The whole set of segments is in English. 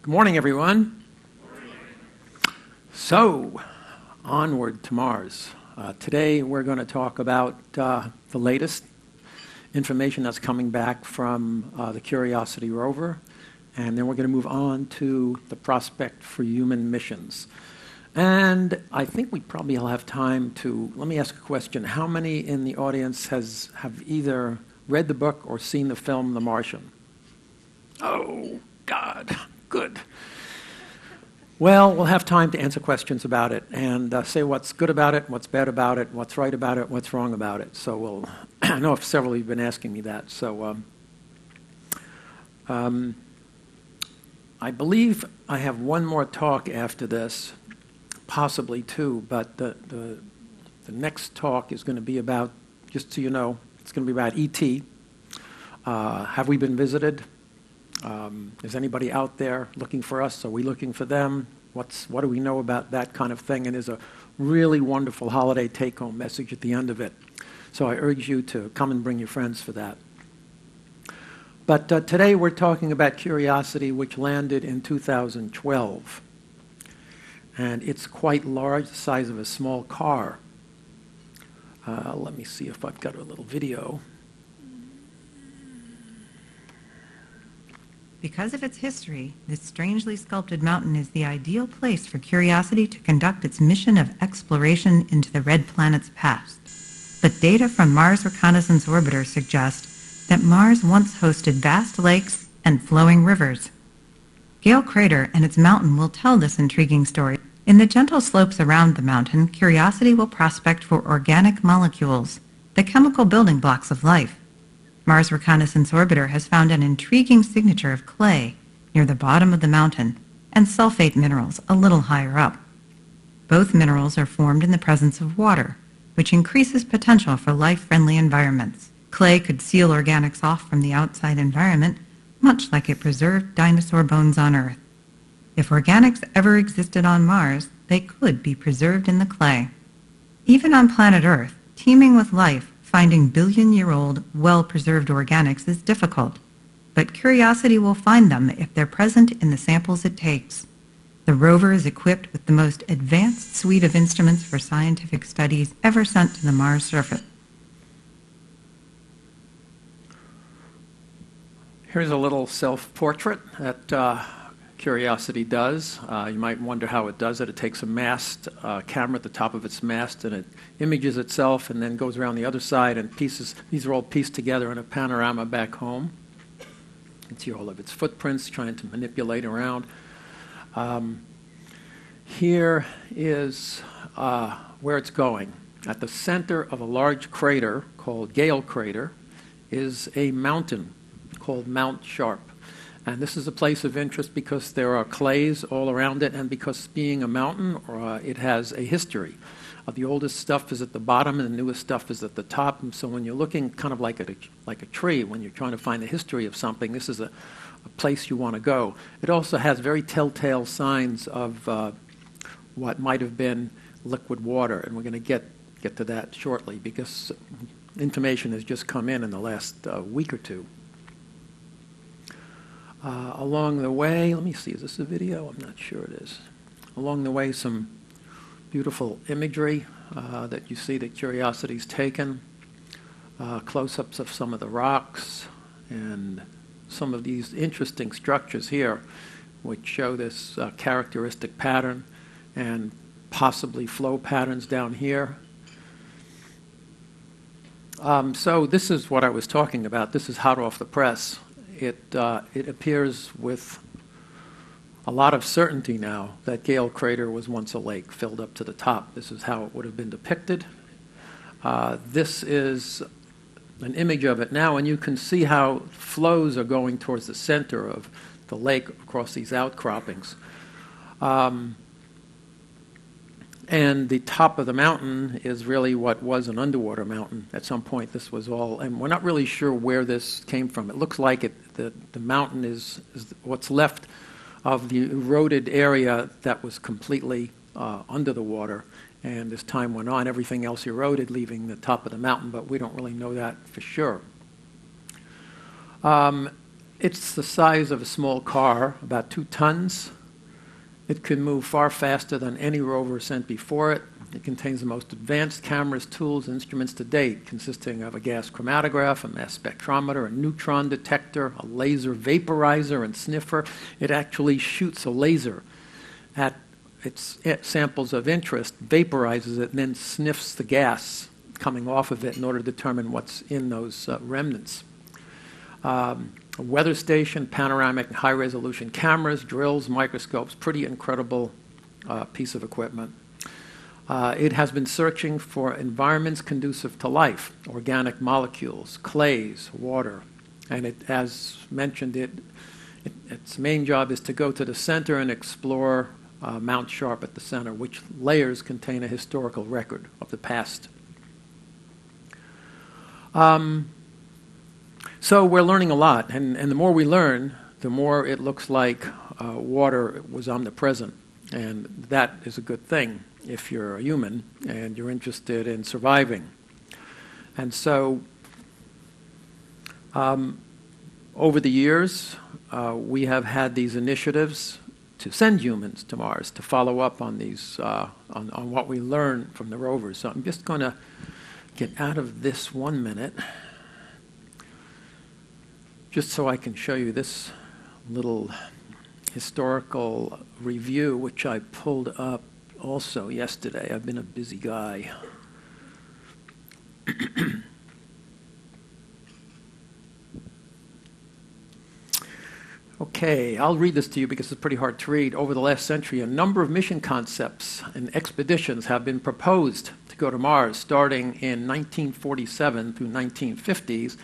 Good morning, everyone. So, onward to Mars. Today we're going to talk about the latest information that's coming back from the Curiosity rover, and then we're going to move on to the prospect for human missions. And I think we probably will have time to, let me ask a question. How many in the audience have either read the book or seen the film The Martian? Oh, God. Good. Well, we'll have time to answer questions about it and say what's good about it, what's bad about it, what's right about it, what's wrong about it. So I know several of you have been asking me that. So I believe I have one more talk after this, possibly two, but the next talk is going to be about, just so you know, it's going to be about ET. Have we been visited? Is anybody out there looking for us? Are we looking for them? What do we know about that kind of thing? And there's a really wonderful holiday take-home message at the end of it. So I urge you to come and bring your friends for that. But today we're talking about Curiosity, which landed in 2012. And it's quite large, the size of a small car. Let me see if I've got a little video. Because of its history, this strangely sculpted mountain is the ideal place for Curiosity to conduct its mission of exploration into the red planet's past. But data from Mars Reconnaissance Orbiter suggest that Mars once hosted vast lakes and flowing rivers. Gale Crater and its mountain will tell this intriguing story. In the gentle slopes around the mountain, Curiosity will prospect for organic molecules, the chemical building blocks of life. Mars Reconnaissance Orbiter has found an intriguing signature of clay near the bottom of the mountain and sulfate minerals a little higher up. Both minerals are formed in the presence of water, which increases potential for life-friendly environments. Clay could seal organics off from the outside environment, much like it preserved dinosaur bones on Earth. If organics ever existed on Mars, they could be preserved in the clay. Even on planet Earth, teeming with life, finding billion-year-old, well-preserved organics is difficult, but Curiosity will find them if they're present in the samples it takes. The rover is equipped with the most advanced suite of instruments for scientific studies ever sent to the Mars surface. Here's a little self-portrait that Curiosity does. You might wonder how it does it. It takes a mast, camera at the top of its mast, and it images itself and then goes around the other side and pieces. These are all pieced together in a panorama back home. You can see all of its footprints trying to manipulate around. Here is where it's going. At the center of a large crater called Gale Crater is a mountain called Mount Sharp. And this is a place of interest because there are clays all around it, and because being a mountain, it has a history. The oldest stuff is at the bottom, and the newest stuff is at the top. And so when you're looking kind of like a tree, when you're trying to find the history of something, this is a place you want to go. It also has very telltale signs of what might have been liquid water, and we're going to get to that shortly because information has just come in the last week or two. Along the way, let me see, is this a video? I'm not sure it is. Along the way, some beautiful imagery that you see that Curiosity's taken, close-ups of some of the rocks, and some of these interesting structures here, which show this characteristic pattern, and possibly flow patterns down here. So this is what I was talking about. This is hot off the press. It appears with a lot of certainty now that Gale Crater was once a lake filled up to the top. This is how it would have been depicted. This is an image of it now, and you can see how flows are going towards the center of the lake across these outcroppings. And the top of the mountain is really what was an underwater mountain. At some point, this was all, and we're not really sure where this came from. It looks like the mountain is what's left of the eroded area that was completely under the water. And as time went on, everything else eroded, leaving the top of the mountain, but we don't really know that for sure. It's the size of a small car, about 2 tons. It can move far faster than any rover sent before it. It contains the most advanced cameras, tools, and instruments to date, consisting of a gas chromatograph, a mass spectrometer, a neutron detector, a laser vaporizer and sniffer. It actually shoots a laser at its samples of interest, vaporizes it, and then sniffs the gas coming off of it in order to determine what's in those remnants. A weather station, panoramic and high-resolution cameras, drills, microscopes, pretty incredible piece of equipment. It has been searching for environments conducive to life, organic molecules, clays, water, and it, as mentioned, its main job is to go to the center and explore Mount Sharp at the center, which layers contain a historical record of the past. So we're learning a lot, and the more we learn, the more it looks like water was omnipresent, and that is a good thing if you're a human and you're interested in surviving. And so over the years, we have had these initiatives to send humans to Mars to follow up on these, on what we learn from the rovers. So I'm just going to get out of this 1 minute, just so I can show you this little historical review, which I pulled up also yesterday. I've been a busy guy. Okay, I'll read this to you because it's pretty hard to read. Over the last century, a number of mission concepts and expeditions have been proposed to go to Mars, starting in 1947 through 1950s.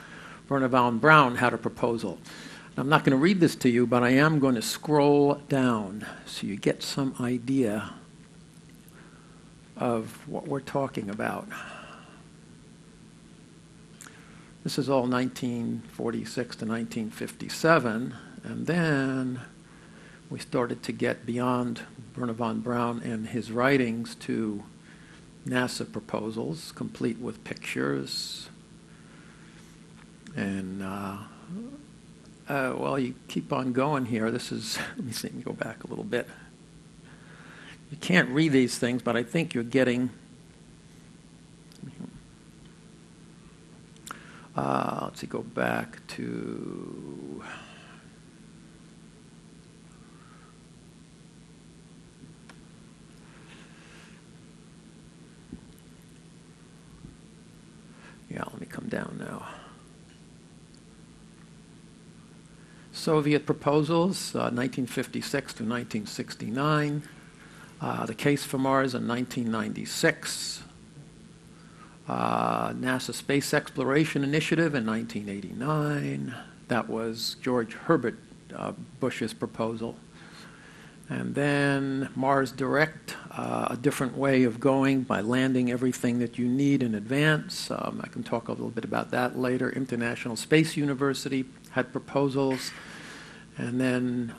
Wernher von Braun had a proposal. I'm not going to read this to you, but I am going to scroll down so you get some idea of what we're talking about. This is all 1946 to 1957, and then we started to get beyond Wernher von Braun and his writings to NASA proposals, complete with pictures. And, well, you keep on going here. This is, let me see, let me go back a little bit. You can't read these things, but I think you're getting, let's see, go back to, yeah, let me come down now. Soviet proposals, 1956 to 1969. The Case for Mars in 1996. NASA Space Exploration Initiative in 1989. That was George Herbert Bush's proposal. And then Mars Direct, a different way of going by landing everything that you need in advance. I can talk a little bit about that later. International Space University had proposals. And then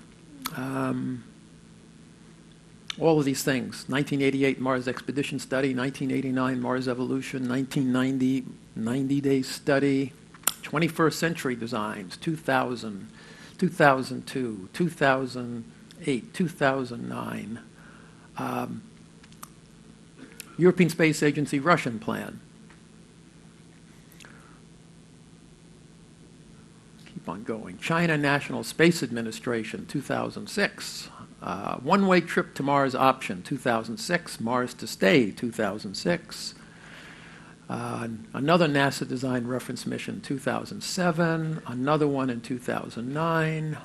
all of these things, 1988 Mars Expedition Study, 1989 Mars Evolution, 1990 90-day study, 21st Century Designs, 2000, 2002, 2008, 2009, European Space Agency Russian plan. Keep on going. China National Space Administration, 2006. One-way trip to Mars option, 2006. Mars to stay, 2006. Another NASA design reference mission, 2007. Another one in 2009.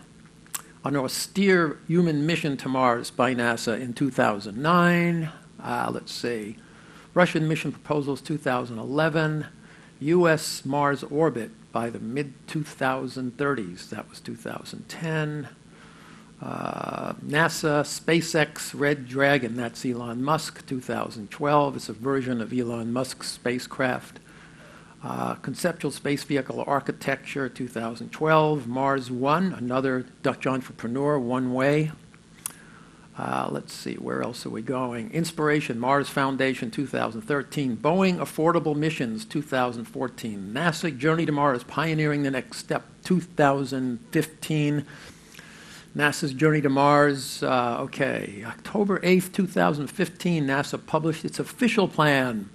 An austere human mission to Mars by NASA in 2009. Let's see. Russian mission proposals, 2011. U.S. Mars orbit by the mid-2030s. That was 2010. NASA SpaceX Red Dragon, that's Elon Musk, 2012. It's a version of Elon Musk's spacecraft. Conceptual Space Vehicle Architecture, 2012. Mars One, another Dutch entrepreneur, one way. Let's see, where else are we going? Inspiration, Mars Foundation, 2013. Boeing Affordable Missions, 2014. NASA Journey to Mars, Pioneering the Next Step, 2015. NASA's Journey to Mars, October 8th, 2015, NASA published its official plan.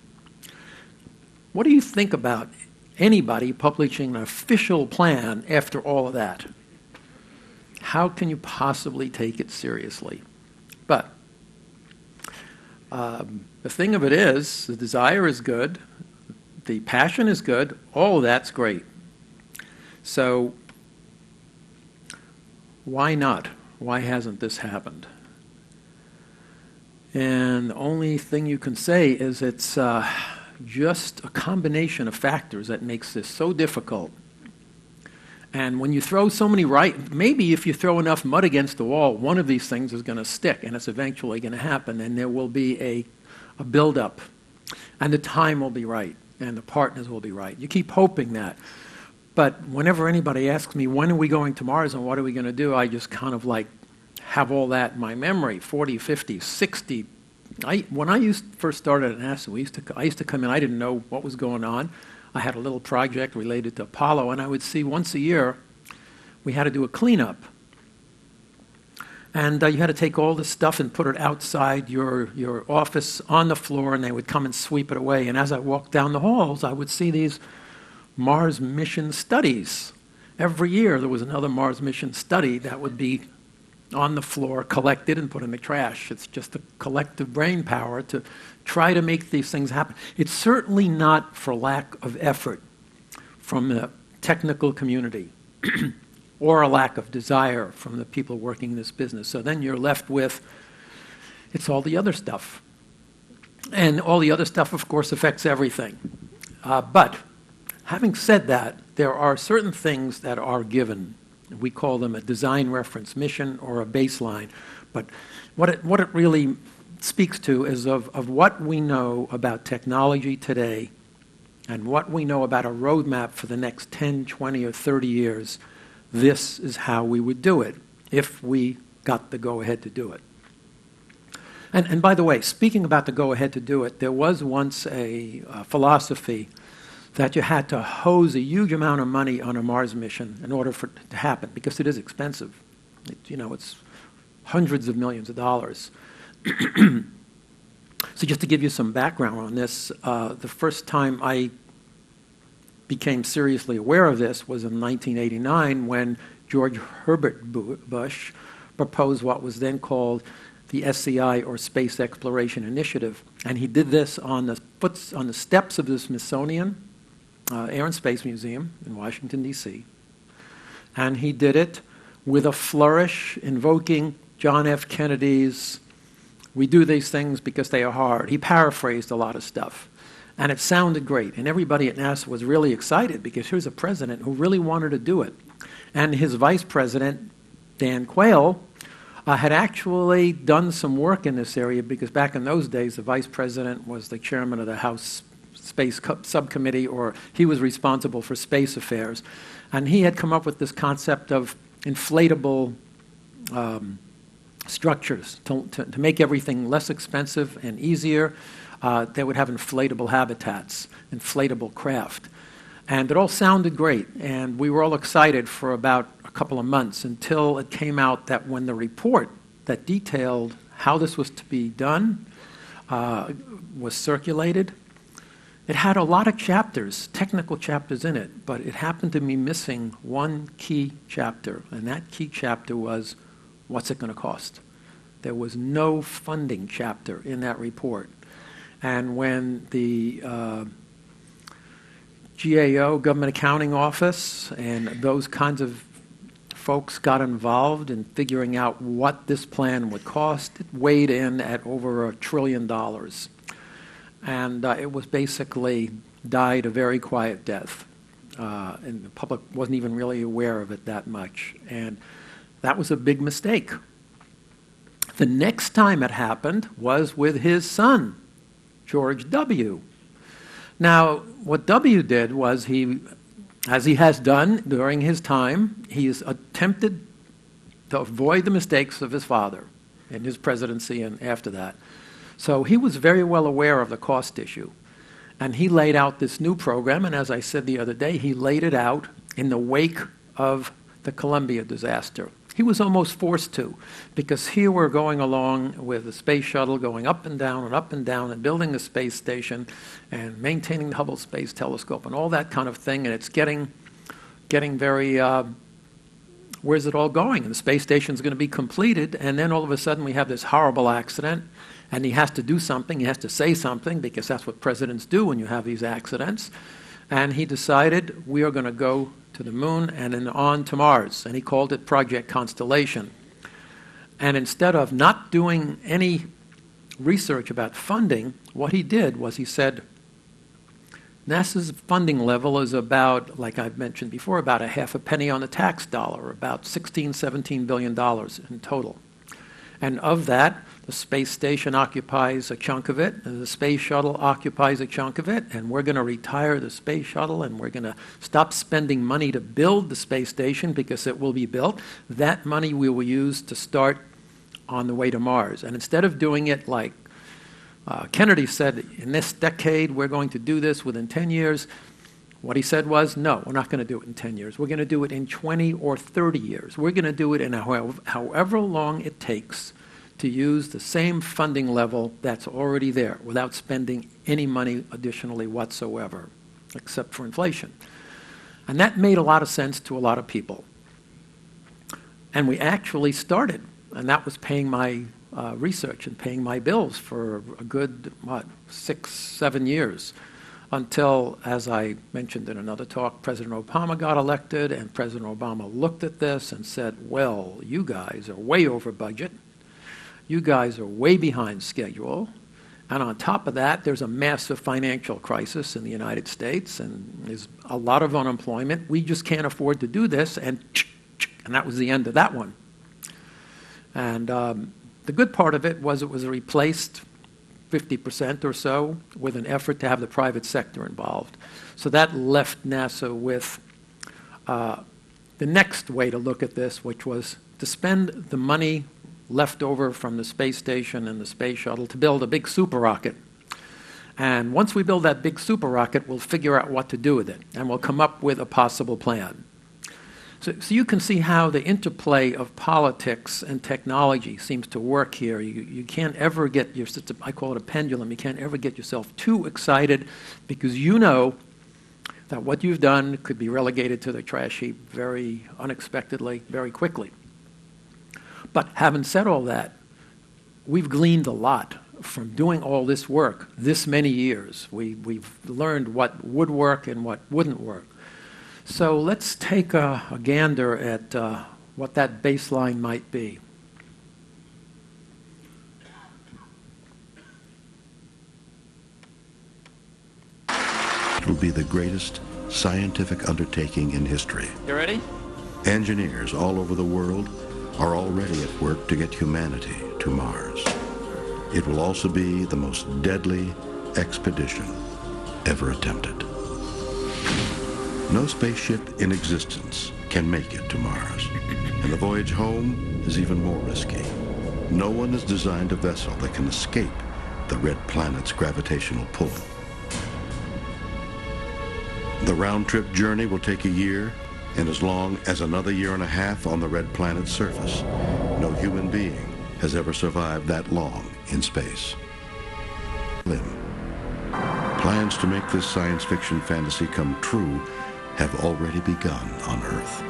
What do you think about anybody publishing an official plan after all of that? How can you possibly take it seriously? But the thing of it is, the desire is good, the passion is good, all of that's great. So why not? Why hasn't this happened? And the only thing you can say is it's just a combination of factors that makes this so difficult. And when you throw so many maybe if you throw enough mud against the wall, one of these things is going to stick, and it's eventually going to happen, and there will be a buildup, and the time will be right, and the partners will be right. You keep hoping that. But whenever anybody asks me, when are we going to Mars and what are we going to do, I just kind of like have all that in my memory, 40, 50, 60. When I first started at NASA, I used to come in, I didn't know what was going on. I had a little project related to Apollo, and I would see once a year we had to do a cleanup. And you had to take all this stuff and put it outside your office on the floor, and they would come and sweep it away. And as I walked down the halls, I would see these Mars mission studies. Every year there was another Mars mission study that would be on the floor, collected and put in the trash. It's just a collective brain power to try to make these things happen. It's certainly not for lack of effort from the technical community or a lack of desire from the people working this business. So then you're left with, it's all the other stuff. And all the other stuff, of course, affects everything. But having said that, there are certain things that are given. We call them a design reference mission or a baseline. But what it really speaks to is of what we know about technology today and what we know about a roadmap for the next 10, 20, or 30 years. This is how we would do it if we got the go-ahead to do it. And by the way, speaking about the go-ahead to do it, there was once a philosophy that you had to hose a huge amount of money on a Mars mission in order for it to happen, because it is expensive. It's hundreds of millions of dollars. So just to give you some background on this, the first time I became seriously aware of this was in 1989 when George Herbert Bush proposed what was then called the SCI, or Space Exploration Initiative. And he did this on the steps of the Smithsonian Air and Space Museum in Washington, D.C. And he did it with a flourish, invoking John F. Kennedy's, "We do these things because they are hard." He paraphrased a lot of stuff. And it sounded great. And everybody at NASA was really excited because here's a president who really wanted to do it. And his vice president, Dan Quayle, had actually done some work in this area, because back in those days, the vice president was the chairman of the House Space Subcommittee, or he was responsible for space affairs. And he had come up with this concept of inflatable structures to make everything less expensive and easier. They would have inflatable habitats, inflatable craft. And it all sounded great, and we were all excited for about a couple of months until it came out that when the report that detailed how this was to be done was circulated, it had a lot of chapters, technical chapters in it, but it happened to be missing one key chapter, and that key chapter was, what's it going to cost? There was no funding chapter in that report. And when the GAO, Government Accounting Office, and those kinds of folks got involved in figuring out what this plan would cost, it weighed in at over $1 trillion. And it was basically died a very quiet death. And the public wasn't even really aware of it that much. And that was a big mistake. The next time it happened was with his son, George W. Now, what W did was as he has done during his time, he's attempted to avoid the mistakes of his father. in his presidency and after that. So he was very well aware of the cost issue. And he laid out this new program, and as I said the other day, he laid it out in the wake of the Columbia disaster. He was almost forced to, because here we're going along with the space shuttle going up and down and building the space station and maintaining the Hubble Space Telescope and all that kind of thing, and it's getting very, where's it all going? And the space station's going to be completed, and then all of a sudden we have this horrible accident, and he has to do something, he has to say something, because that's what presidents do when you have these accidents. And he decided we are going to go to the moon and then on to Mars, and he called it Project Constellation. And instead of not doing any research about funding, what he did was he said, NASA's funding level is about, like I've mentioned before, about a half a penny on the tax dollar, about $16–17 billion in total. And of that, the space station occupies a chunk of it, and the space shuttle occupies a chunk of it, and we're going to retire the space shuttle, and we're going to stop spending money to build the space station because it will be built. That money we will use to start on the way to Mars. And instead of doing it like Kennedy said, in this decade, we're going to do this within 10 years, what he said was, no, we're not going to do it in 10 years. We're going to do it in 20 or 30 years. We're going to do it in however long it takes to use the same funding level that's already there without spending any money additionally whatsoever, except for inflation. And that made a lot of sense to a lot of people. And we actually started, and that was paying my research and paying my bills for a good, 6–7 years, until, as I mentioned in another talk, President Obama got elected, and President Obama looked at this and said, well, you guys are way over budget. You guys are way behind schedule. And on top of that, there's a massive financial crisis in the United States, and there's a lot of unemployment. We just can't afford to do this, and that was the end of that one. And the good part of it was replaced 50% or so with an effort to have the private sector involved. So that left NASA with the next way to look at this, which was to spend the money left over from the space station and the space shuttle to build a big super rocket. And once we build that big super rocket, we'll figure out what to do with it, and we'll come up with a possible plan. So you can see how the interplay of politics and technology seems to work here. You can't ever get I call it a pendulum. You can't ever get yourself too excited, because you know that what you've done could be relegated to the trash heap very unexpectedly, very quickly. But having said all that, we've gleaned a lot from doing all this work this many years. We've learned what would work and what wouldn't work. So let's take a gander at what that baseline might be. It will be the greatest scientific undertaking in history. You ready? Engineers all over the world are already at work to get humanity to Mars. It will also be the most deadly expedition ever attempted. No spaceship in existence can make it to Mars, and the voyage home is even more risky. No one has designed a vessel that can escape the red planet's gravitational pull. The round-trip journey will take a year, and as long as another year and a half on the red planet's surface. No human being has ever survived that long in space. Plans to make this science fiction fantasy come true have already begun on Earth.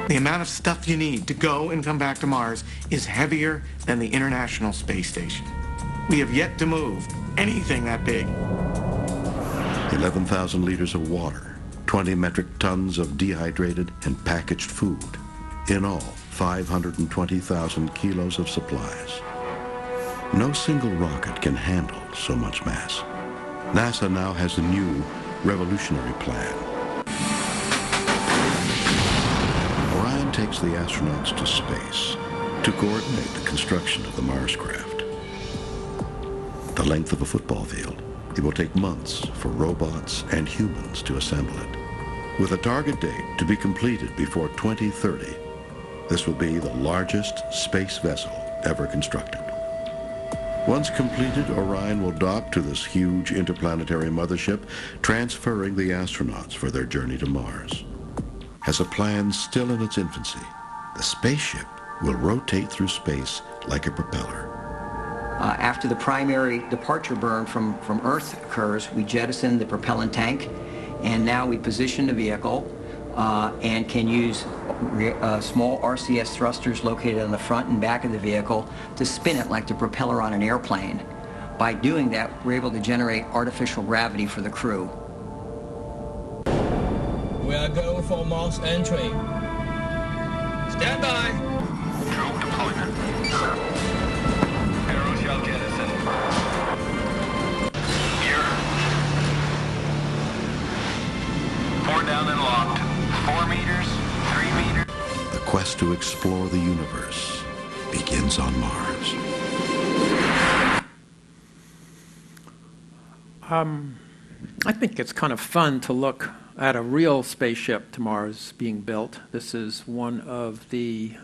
The amount of stuff you need to go and come back to Mars is heavier than the International Space Station. We have yet to move anything that big. 11,000 liters of water, 20 metric tons of dehydrated and packaged food. In all, 520,000 kilos of supplies. No single rocket can handle so much mass. NASA now has a new revolutionary plan. Orion takes the astronauts to space to coordinate the construction of the Mars craft. The length of a football field, it will take months for robots and humans to assemble it. With a target date to be completed before 2030, This will be the largest space vessel ever constructed. Once completed, Orion will dock to this huge interplanetary mothership, transferring the astronauts for their journey to Mars. As a plan still in its infancy, the spaceship will rotate through space like a propeller. After the primary departure burn from Earth occurs, we jettison the propellant tank, and now we position the vehicle and can use small RCS thrusters located on the front and back of the vehicle to spin it like the propeller on an airplane. By doing that, we're able to generate artificial gravity for the crew. We are going for Mars entry. Stand by. Droop deployment. Aeroshell jettison. Here. 4 down and locked. 4 meters. 3 meters. The quest to explore the universe begins on Mars. I think it's kind of fun to look at a real spaceship to Mars being built. This is one of the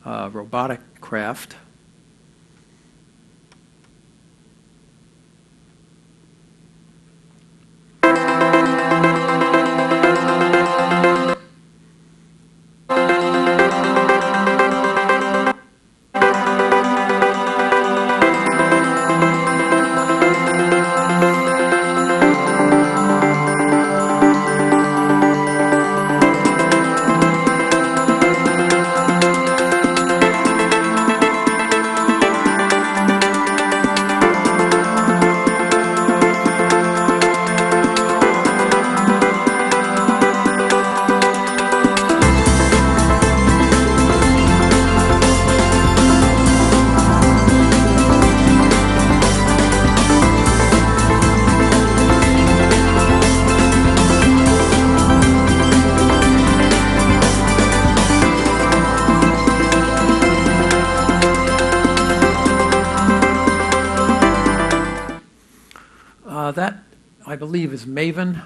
robotic craft. That, I believe, is MAVEN,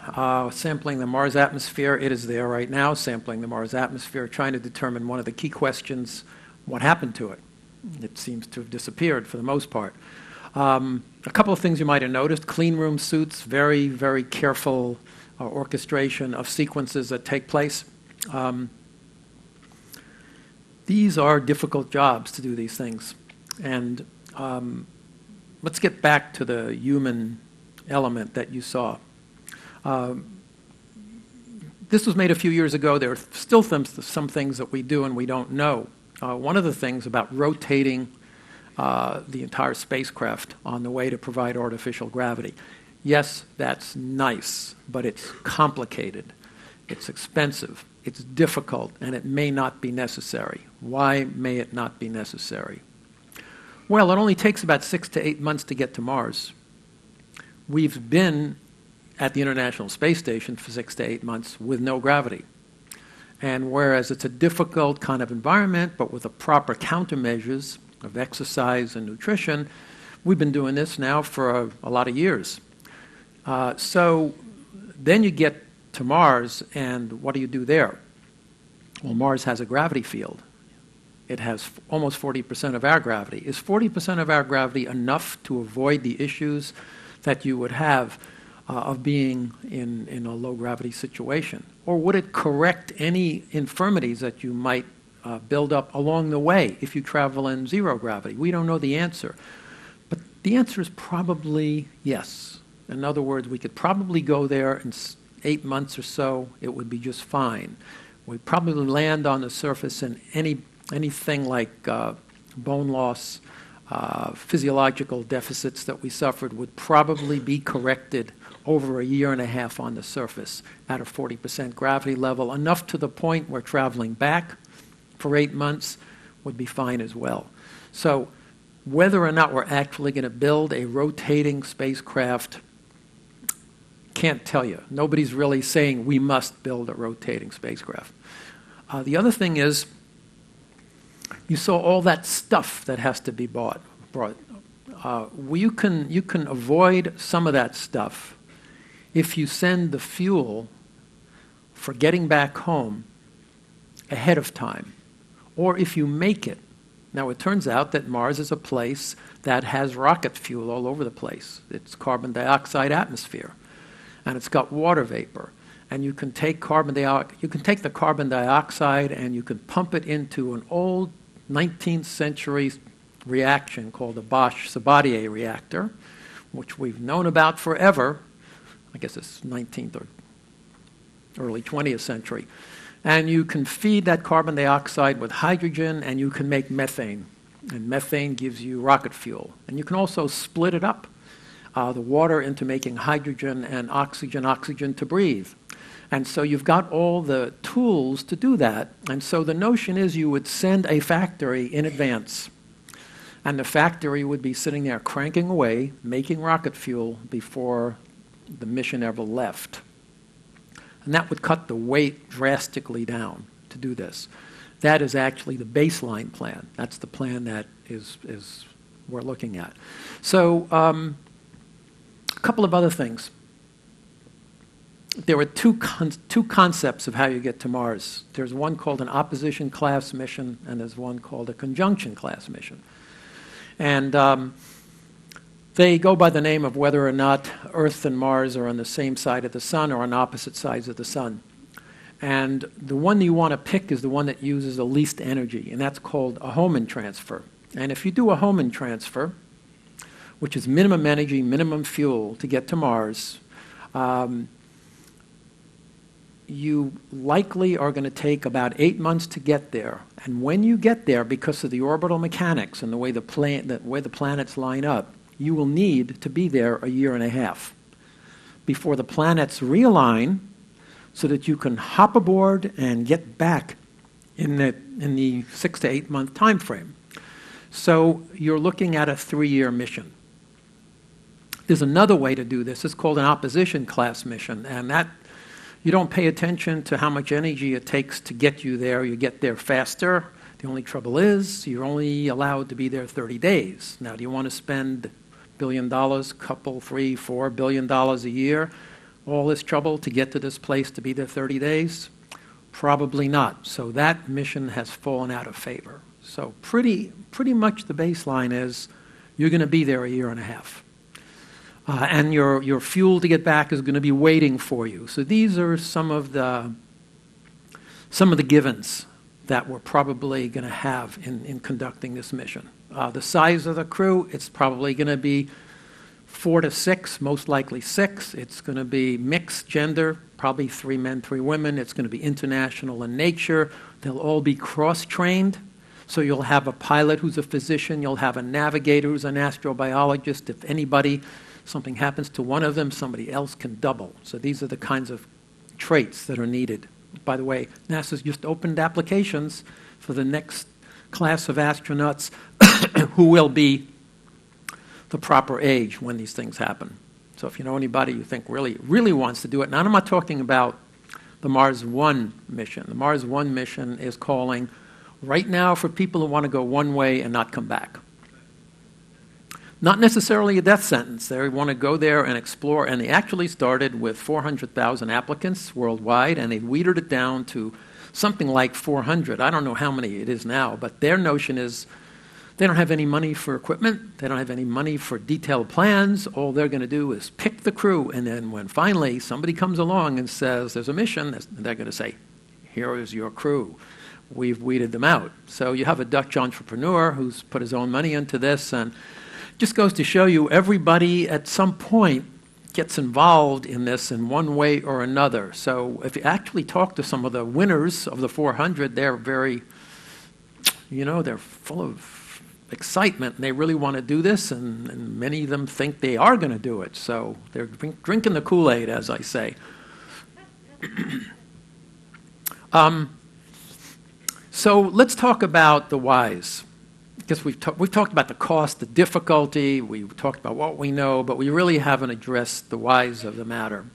sampling the Mars atmosphere. It is there right now, sampling the Mars atmosphere, trying to determine one of the key questions: what happened to it? It seems to have disappeared for the most part. A couple of things you might have noticed: clean room suits, very, very careful orchestration of sequences that take place. These are difficult jobs to do these things. And let's get back to the human element that you saw. This was made a few years ago. There are still some things that we do and we don't know. One of the things about rotating the entire spacecraft on the way to provide artificial gravity. Yes, that's nice, but it's complicated, it's expensive, it's difficult, and it may not be necessary. Why may it not be necessary? Well, it only takes about 6 to 8 months to get to Mars. We've been at the International Space Station for 6 to 8 months with no gravity. And whereas it's a difficult kind of environment, but with the proper countermeasures of exercise and nutrition, we've been doing this now for a lot of years. So then you get to Mars, and what do you do there? Well, Mars has a gravity field. It has almost 40% of our gravity. Is 40% of our gravity enough to avoid the issues that you would have of being in a low-gravity situation? Or would it correct any infirmities that you might build up along the way if you travel in zero gravity? We don't know the answer. But the answer is probably yes. In other words, we could probably go there in 8 months or so. It would be just fine. We'd probably land on the surface, and anything like bone loss, physiological deficits that we suffered would probably be corrected over a year and a half on the surface at a 40% gravity level, enough to the point where traveling back for 8 months would be fine as well. So whether or not we're actually going to build a rotating spacecraft, can't tell you. Nobody's really saying we must build a rotating spacecraft. The other thing is, you saw all that stuff that has to be brought. You can avoid some of that stuff if you send the fuel for getting back home ahead of time, or if you make it. Now, it turns out that Mars is a place that has rocket fuel all over the place. It's carbon dioxide atmosphere, and it's got water vapor. And you can take the carbon dioxide and you can pump it into an old 19th century reaction called the Bosch-Sabatier reactor, which we've known about forever. I guess it's 19th or early 20th century. And you can feed that carbon dioxide with hydrogen, and you can make methane. And methane gives you rocket fuel. And you can also split it up, the water, into making hydrogen and oxygen to breathe. And so you've got all the tools to do that. And so the notion is you would send a factory in advance. And the factory would be sitting there cranking away, making rocket fuel before the mission ever left. And that would cut the weight drastically down to do this. That is actually the baseline plan. That's the plan that is we're looking at. So a couple of other things. There are two concepts of how you get to Mars. There's one called an opposition class mission, and there's one called a conjunction class mission. And they go by the name of whether or not Earth and Mars are on the same side of the sun or on opposite sides of the sun. And the one you want to pick is the one that uses the least energy, and that's called a Hohmann transfer. And if you do a Hohmann transfer, which is minimum energy, minimum fuel to get to Mars, you likely are going to take about 8 months to get there. And when you get there, because of the orbital mechanics and the way the planets line up, you will need to be there a year and a half before the planets realign so that you can hop aboard and get back in the 6 to 8 month time frame. So you're looking at a 3-year mission. There's another way to do this. It's called an opposition class mission, and that you don't pay attention to how much energy it takes to get you there. You get there faster. The only trouble is you're only allowed to be there 30 days. Now, do you want to spend $1 billion, couple, $3, $4 billion a year, all this trouble to get to this place to be there 30 days? Probably not. So that mission has fallen out of favor. So pretty much the baseline is you're going to be there a year and a half. And your fuel to get back is going to be waiting for you. So these are some of the givens that we're probably going to have in conducting this mission. The size of the crew, it's probably going to be 4 to 6, most likely 6. It's going to be mixed gender, probably 3 men, 3 women. It's going to be international in nature. They'll all be cross-trained. So you'll have a pilot who's a physician. You'll have a navigator who's an astrobiologist. If something happens to one of them, somebody else can double. So these are the kinds of traits that are needed. By the way, NASA's just opened applications for the next class of astronauts who will be the proper age when these things happen. So if you know anybody you think really wants to do it, now I'm not talking about the Mars One mission. The Mars One mission is calling right now for people who want to go one way and not come back. Not necessarily a death sentence. They want to go there and explore, and they actually started with 400,000 applicants worldwide, and they weeded it down to something like 400. I don't know how many it is now, but their notion is they don't have any money for equipment. They don't have any money for detailed plans. All they're going to do is pick the crew, and then when finally somebody comes along and says there's a mission, they're going to say, here is your crew. We've weeded them out. So you have a Dutch entrepreneur who's put his own money into this, and just goes to show you everybody at some point gets involved in this in one way or another. So if you actually talk to some of the winners of the 400, they're very, they're full of excitement, and they really want to do this, and many of them think they are going to do it. So they're drinking the Kool-Aid, as I say. So let's talk about the whys. Because we've talked about the cost, the difficulty, we've talked about what we know, but we really haven't addressed the whys of the matter.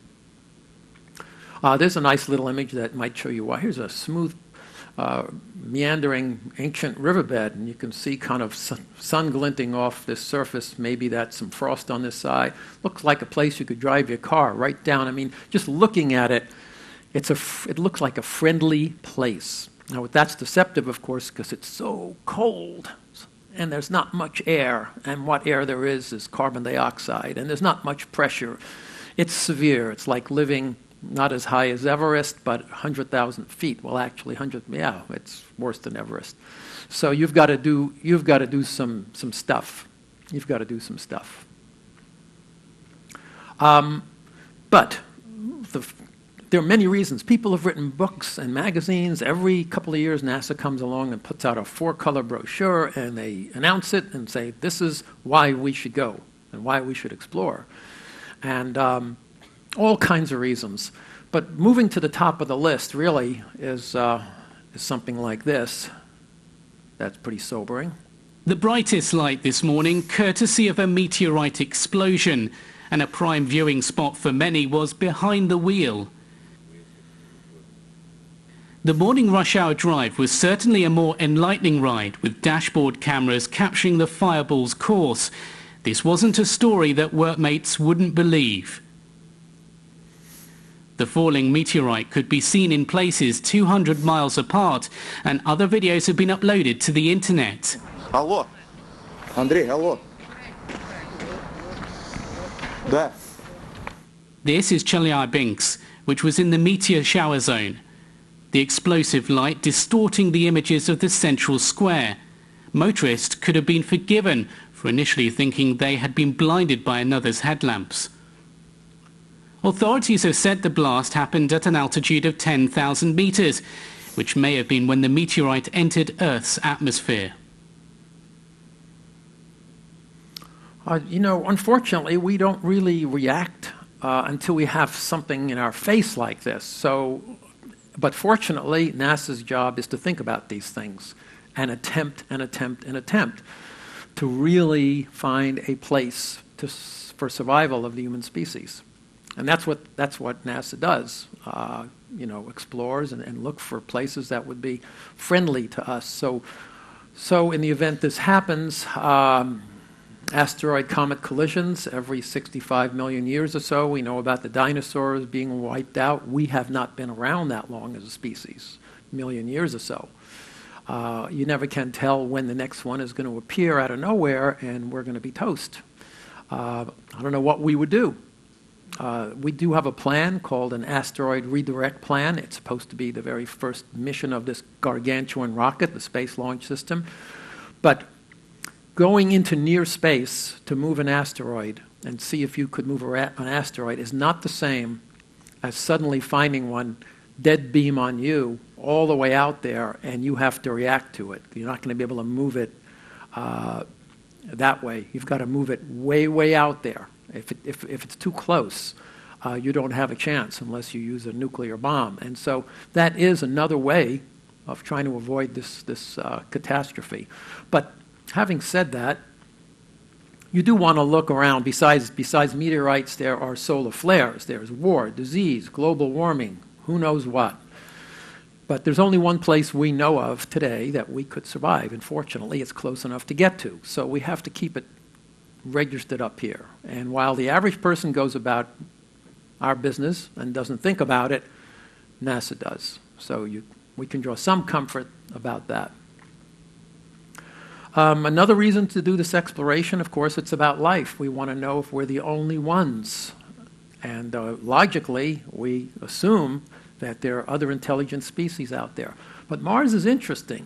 There's a nice little image that might show you why. Here's a smooth, meandering ancient riverbed, and you can see kind of sun glinting off this surface. Maybe that's some frost on this side. Looks like a place you could drive your car right down. I mean, just looking at it, it looks like a friendly place. Now, that's deceptive, of course, because it's so cold, and there's not much air, and what air there is carbon dioxide, and there's not much pressure. It's severe. It's like living not as high as Everest, but 100,000 feet. Well, actually, it's worse than Everest. So you've got to do some stuff. You've got to do some stuff. But there are many reasons. People have written books and magazines. Every couple of years, NASA comes along and puts out a 4-color brochure, and they announce it and say, this is why we should go and why we should explore. And all kinds of reasons. But moving to the top of the list really is something like this. That's pretty sobering. The brightest light this morning, courtesy of a meteorite explosion, and a prime viewing spot for many was behind the wheel. The morning rush hour drive was certainly a more enlightening ride, with dashboard cameras capturing the Fireball's course. This wasn't a story that workmates wouldn't believe. The falling meteorite could be seen in places 200 miles apart, and other videos have been uploaded to the internet. Алло, Андрей, алло. Да. This is Chelyabinsk, which was in the meteor shower zone. The explosive light distorting the images of the central square. Motorists could have been forgiven for initially thinking they had been blinded by another's headlamps. Authorities have said the blast happened at an altitude of 10,000 meters, which may have been when the meteorite entered Earth's atmosphere. Unfortunately, we don't really react until we have something in our face like this. But fortunately, NASA's job is to think about these things and attempt to really find a place for survival of the human species. And that's what NASA does, explores and look for places that would be friendly to us. So in the event this happens, asteroid-comet collisions every 65 million years or so. We know about the dinosaurs being wiped out. We have not been around that long as a species, a million years or so. You never can tell when the next one is going to appear out of nowhere, and we're going to be toast. I don't know what we would do. We do have a plan called an asteroid redirect plan. It's supposed to be the very first mission of this gargantuan rocket, the Space Launch System. But going into near space to move an asteroid and see if you could move an asteroid is not the same as suddenly finding one dead beam on you all the way out there, and you have to react to it. You're not going to be able to move it that way. You've got to move it way, way out there. If it's too close, you don't have a chance unless you use a nuclear bomb. And so that is another way of trying to avoid this catastrophe. But having said that, you do want to look around. Besides meteorites, there are solar flares. There's war, disease, global warming, who knows what. But there's only one place we know of today that we could survive, and fortunately it's close enough to get to. So we have to keep it registered up here. And while the average person goes about our business and doesn't think about it, NASA does. So we can draw some comfort about that. Another reason to do this exploration, of course, it's about life. We want to know if we're the only ones. And logically, we assume that there are other intelligent species out there. But Mars is interesting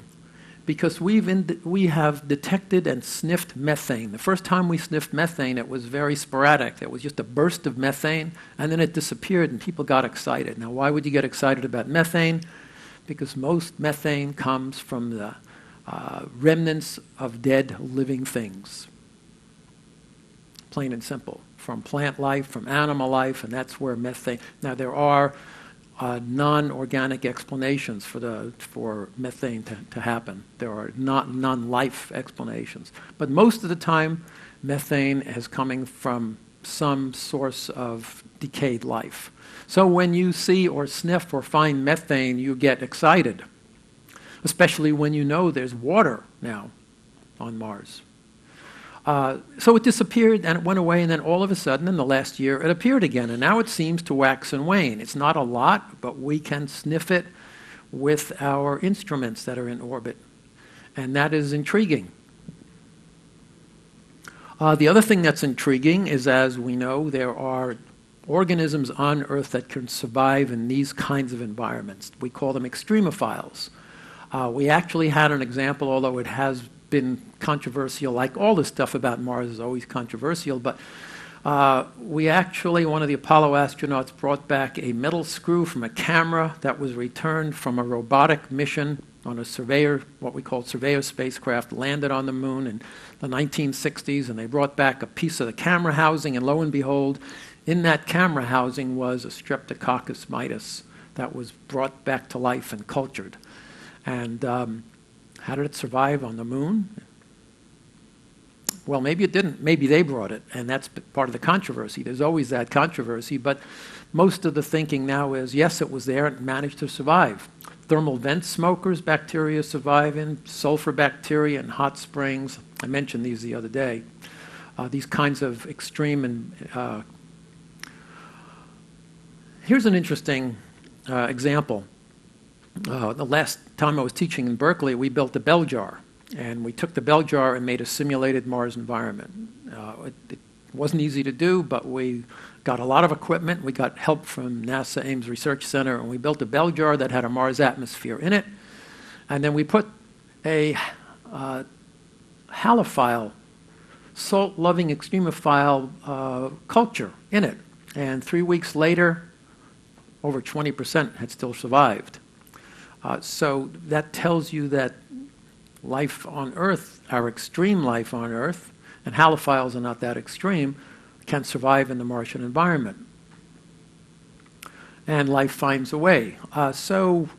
because we have detected and sniffed methane. The first time we sniffed methane, it was very sporadic. It was just a burst of methane, and then it disappeared, and people got excited. Now, why would you get excited about methane? Because most methane comes from the remnants of dead living things. Plain and simple. From plant life, from animal life, and that's where methane... Now, there are non-organic explanations for methane to happen. There are non-life explanations. But most of the time, methane is coming from some source of decayed life. So when you see or sniff or find methane, you get excited, especially when you know there's water now on Mars. So it disappeared and it went away, and then all of a sudden in the last year it appeared again, and now it seems to wax and wane. It's not a lot, but we can sniff it. with our instruments that are in orbit. And that is intriguing. The other thing that's intriguing is, as we know, there are organisms on Earth that can survive in these kinds of environments. We call them extremophiles. We actually had an example, although it has been controversial, like all this stuff about Mars is always controversial, but we actually, one of the Apollo astronauts brought back a metal screw from a camera that was returned from a robotic mission on a Surveyor, what we call Surveyor spacecraft, landed on the moon in the 1960s, and they brought back a piece of the camera housing, and lo and behold, in that camera housing was a Streptococcus mitis that was brought back to life and cultured. And how did it survive on the moon? Well, maybe it didn't. Maybe they brought it, and that's part of the controversy. There's always that controversy, but most of the thinking now is, yes, it was there and managed to survive. Thermal vent smokers, bacteria survive in, sulfur bacteria in hot springs. I mentioned these the other day. These kinds of extreme and here's an interesting example. The last time I was teaching in Berkeley, we built a bell jar. And we took the bell jar and made a simulated Mars environment. It wasn't easy to do, but we got a lot of equipment. We got help from NASA Ames Research Center, and we built a bell jar that had a Mars atmosphere in it. And then we put a halophile, salt-loving extremophile culture in it. And 3 weeks later, over 20% had still survived. So that tells you that life on Earth, our extreme life on Earth, and halophiles are not that extreme, can survive in the Martian environment. And life finds a way. So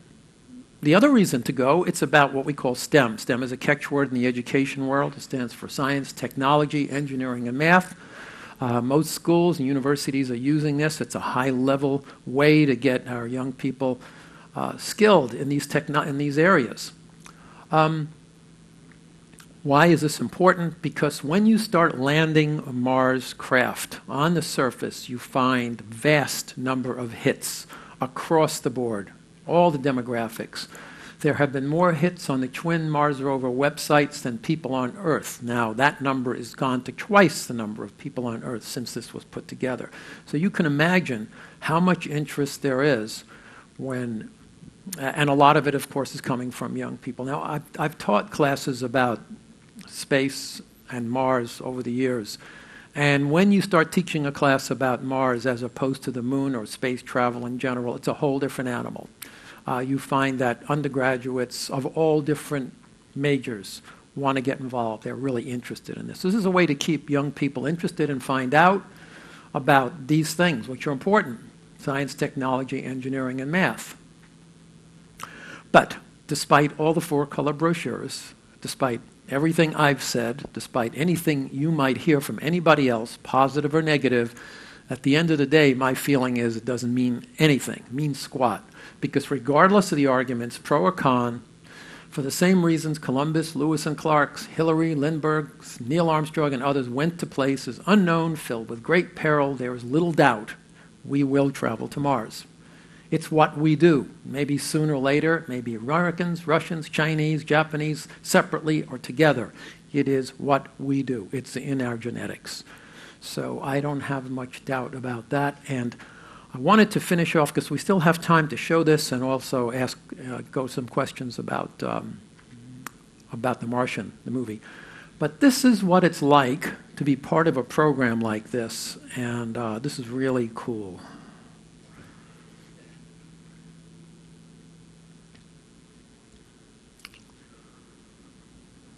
the other reason to go, it's about what we call STEM. STEM is a catchword in the education world. It stands for science, technology, engineering, and math. Most schools and universities are using this. It's a high-level way to get our young people skilled in these areas. Why is this important? Because when you start landing a Mars craft on the surface, you find vast number of hits across the board, all the demographics. There have been more hits on the twin Mars rover websites than people on Earth. Now, that number has gone to twice the number of people on Earth since this was put together. So you can imagine how much interest there is when, and a lot of it, of course, is coming from young people. Now, I've taught classes about space and Mars over the years. And when you start teaching a class about Mars as opposed to the moon or space travel in general, it's a whole different animal. You find that undergraduates of all different majors want to get involved. They're really interested in this. This is a way to keep young people interested and find out about these things, which are important: science, technology, engineering, and math. But despite all the four-color brochures, despite everything I've said, despite anything you might hear from anybody else, positive or negative, at the end of the day, my feeling is it doesn't mean anything, it means squat. Because regardless of the arguments, pro or con, for the same reasons Columbus, Lewis and Clark, Hillary, Lindbergh, Neil Armstrong, and others went to places unknown, filled with great peril, there is little doubt we will travel to Mars. It's what we do. Maybe sooner or later, maybe Americans, Russians, Chinese, Japanese, separately or together. It is what we do. It's in our genetics. So I don't have much doubt about that. And I wanted to finish off, because we still have time to show this and also ask, go some questions about The Martian, the movie. But this is what it's like to be part of a program like this, and this is really cool.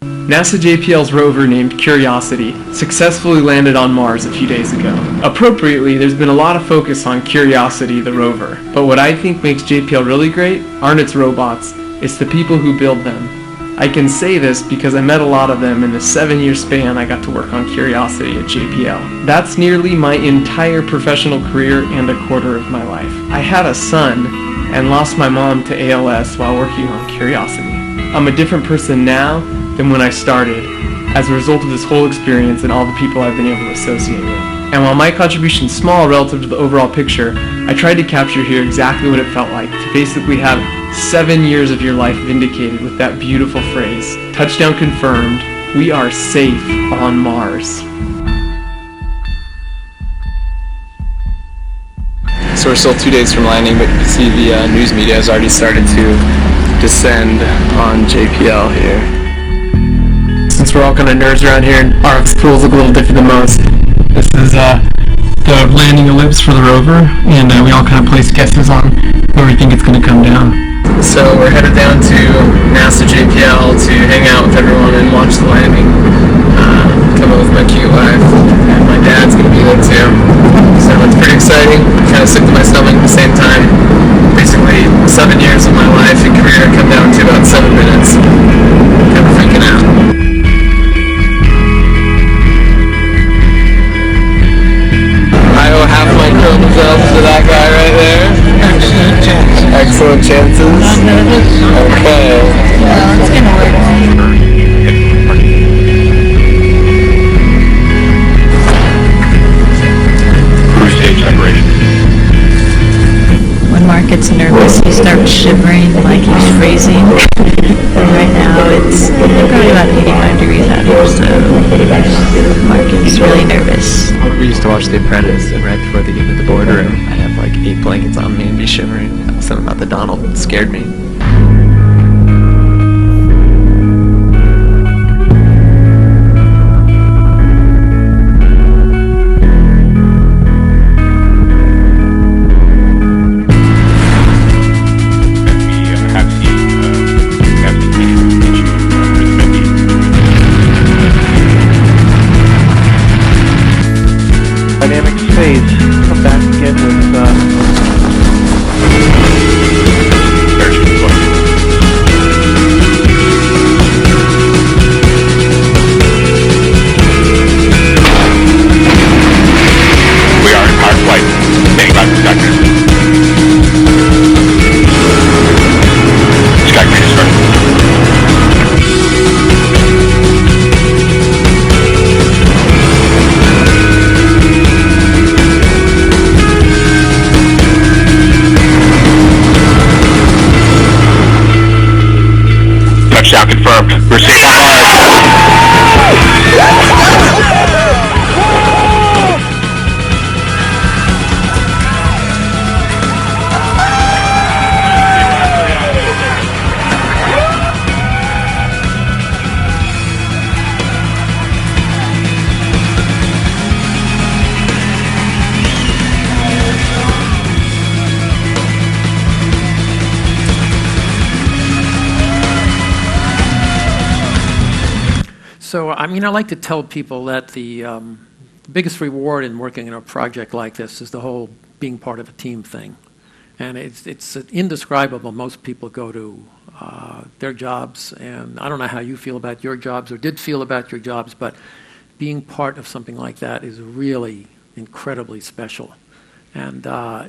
NASA JPL's rover named Curiosity successfully landed on Mars a few days ago. Appropriately, there's been a lot of focus on Curiosity, the rover. But what I think makes JPL really great aren't its robots, it's the people who build them. I can say this because I met a lot of them in the 7-year span I got to work on Curiosity at JPL. That's nearly my entire professional career and a quarter of my life. I had a son and lost my mom to ALS while working on Curiosity. I'm a different person now than when I started, as a result of this whole experience and all the people I've been able to associate with. And while my contribution is small relative to the overall picture, I tried to capture here exactly what it felt like to basically have 7 years of your life vindicated with that beautiful phrase. Touchdown confirmed. We are safe on Mars. So we're still 2 days from landing, but you can see the news media has already started to descend on JPL here. Since we're all kind of nerds around here, and our schools look a little different than most, this is the landing ellipse for the rover, and we all kind of place guesses on where we think it's going to come down. So we're headed down to NASA JPL to hang out with everyone and watch the landing. Coming with my cute wife, and my dad's going to be there too. So it's pretty exciting, kind of sick to my stomach at the same time. Basically 7 years of my life and career come down to about 7 minutes. Kind of freaking out. I owe half my chromosomes to that guy right there. Excellent chances. Excellent chances. Not nervous. Okay. Well, it's gonna work. Cruise stage separated. When Mark gets nervous, he starts shivering like he's freezing. And right now it's probably about 85 degrees out here, so Mark is really nervous. We used to watch The Apprentice, and right before they get into the boardroom, I'd have like 8 blankets on me and be shivering. Something about the Donald scared me. Dynamic space. Come back again with We are in power flight. Standing by for Skycraner. Skycraner started. Touchdown confirmed. We're safe on So, I mean, I like to tell people that the biggest reward in working in a project like this is the whole being part of a team thing. And it's indescribable. Most people go to their jobs, and I don't know how you feel about your jobs or did feel about your jobs, but being part of something like that is really incredibly special. And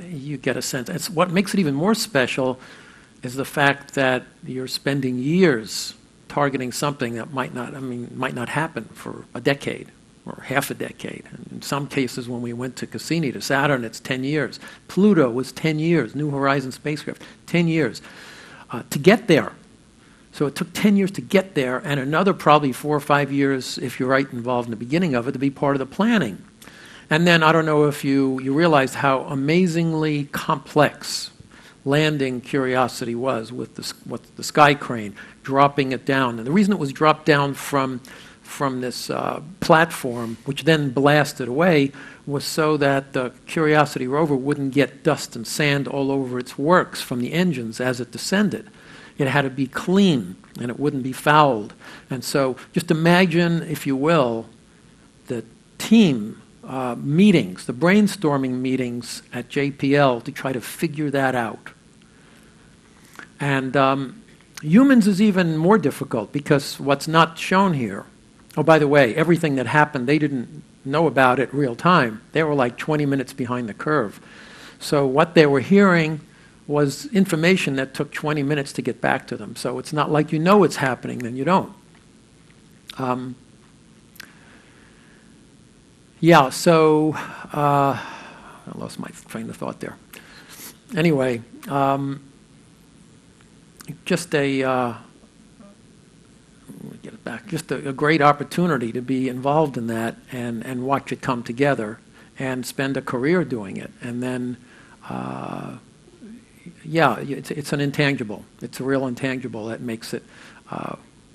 you get a sense. It's what makes it even more special is the fact that you're spending years targeting something that might not happen for a decade or half a decade. And in some cases, when we went to Cassini, to Saturn, it's 10 years. Pluto was 10 years, New Horizons spacecraft, 10 years to get there. So it took 10 years to get there, and another probably 4 or 5 years, if you're right involved in the beginning of it, to be part of the planning. And then I don't know if you realized how amazingly complex landing Curiosity was with the sky crane, dropping it down. And the reason it was dropped down from this platform, which then blasted away, was so that the Curiosity rover wouldn't get dust and sand all over its works from the engines as it descended. It had to be clean, and it wouldn't be fouled. And so just imagine, if you will, the team meetings, the brainstorming meetings at JPL to try to figure that out. And humans is even more difficult because what's not shown here, oh, by the way, everything that happened, they didn't know about it real time. They were like 20 minutes behind the curve. So what they were hearing was information that took 20 minutes to get back to them. So it's not like you know it's happening, then you don't. Yeah, so I lost my train of thought there. Anyway, just a get it back, just a great opportunity to be involved in that and watch it come together and spend a career doing it. And then, yeah, it's an intangible. It's a real intangible that makes it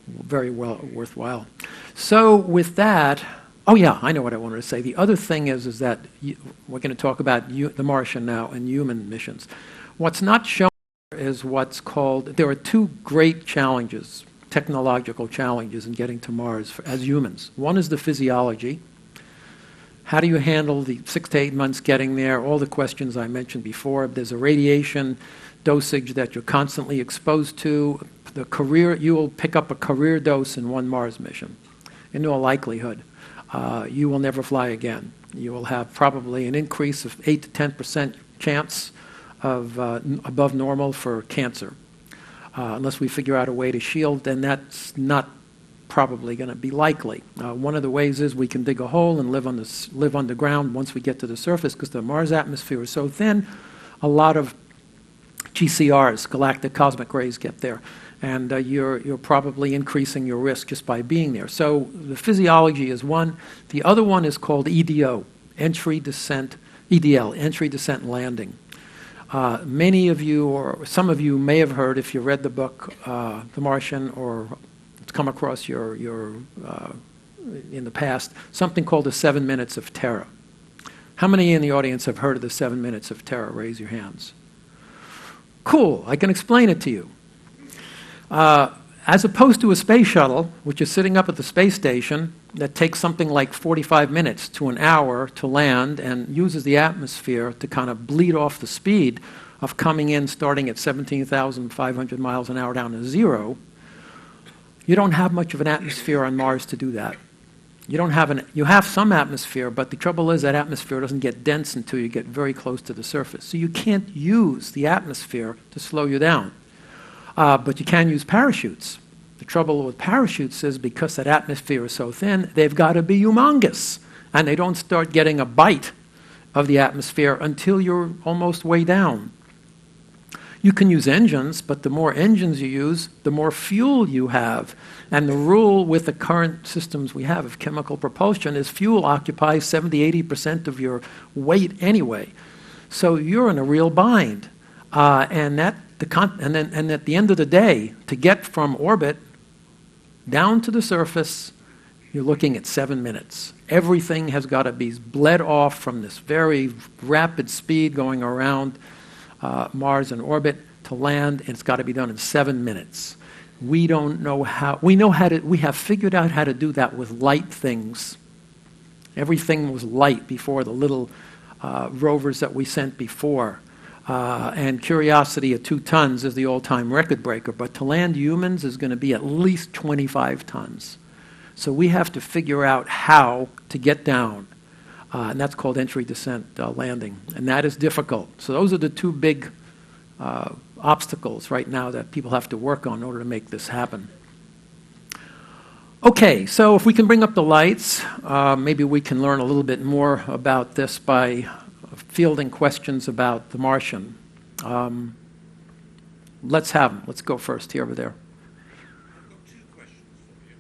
very well worthwhile. So with that, oh yeah, I know what I wanted to say. The other thing is that we're going to talk about the Martian now and human missions. What's not shown is what's called, there are two great challenges, technological challenges in getting to Mars as humans. One is the physiology. How do you handle the 6 to 8 months getting there? All the questions I mentioned before. There's a radiation dosage that you're constantly exposed to. You will pick up a career dose in one Mars mission, in all likelihood. You will never fly again. You will have probably an increase of 8 to 10% chance of above normal for cancer. Unless we figure out a way to shield, then that's not probably going to be likely. One of the ways is we can dig a hole and live underground once we get to the surface, because the Mars atmosphere is so thin, a lot of GCRs, galactic cosmic rays, get there. And you're probably increasing your risk just by being there. So the physiology is one. The other one is called EDO, EDL, entry, descent, and landing. Many of you, or some of you may have heard, if you read the book The Martian, or it's come across your in the past, something called the 7 Minutes of Terror. How many in the audience have heard of the 7 Minutes of Terror? Raise your hands. Cool, I can explain it to you. As opposed to a space shuttle, which is sitting up at the space station, that takes something like 45 minutes to an hour to land and uses the atmosphere to kind of bleed off the speed of coming in starting at 17,500 miles an hour down to zero, you don't have much of an atmosphere on Mars to do that. You have some atmosphere, but the trouble is that atmosphere doesn't get dense until you get very close to the surface. So you can't use the atmosphere to slow you down. But you can use parachutes. The trouble with parachutes is because that atmosphere is so thin, they've got to be humongous. And they don't start getting a bite of the atmosphere until you're almost way down. You can use engines, but the more engines you use, the more fuel you have. And the rule with the current systems we have of chemical propulsion is fuel occupies 70–80% of your weight anyway. So you're in a real bind. And at the end of the day, to get from orbit down to the surface, you're looking at 7 minutes. Everything has got to be bled off from this very rapid speed going around Mars in orbit to land, and it's got to be done in 7 minutes. We don't know how. We have figured out how to do that with light things. Everything was light before the little rovers that we sent before. And Curiosity at 2 tons is the all-time record breaker, but to land humans is going to be at least 25 tons. So we have to figure out how to get down, and that's called entry, descent, landing, and that is difficult. So those are the two big obstacles right now that people have to work on in order to make this happen. Okay, so if we can bring up the lights, maybe we can learn a little bit more about this by fielding questions about the Martian. Let's have them. Let's go first here over there. I've got 2 questions for you.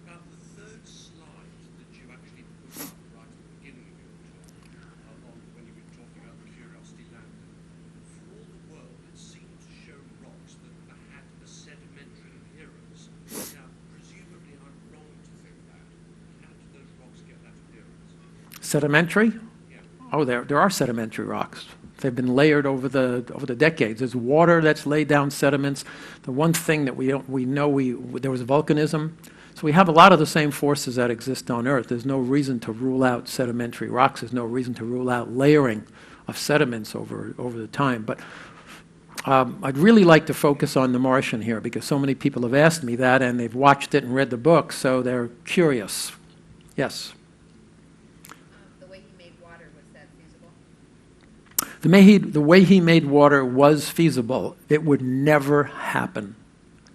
About the third slide that you actually put up right at the beginning of your talk, when you were talking about the Curiosity landing. For all the world, it seemed to show rocks that had a sedimentary appearance. Now, presumably I'm wrong to think that. How did those rocks get that appearance? Sedimentary? Oh, there are sedimentary rocks. They've been layered over the decades. There's water that's laid down sediments. The one thing that there was volcanism. So we have a lot of the same forces that exist on Earth. There's no reason to rule out sedimentary rocks. There's no reason to rule out layering of sediments over the time. But I'd really like to focus on the Martian here because so many people have asked me that and they've watched it and read the book, so they're curious. Yes? The way he made water was feasible. It would never happen.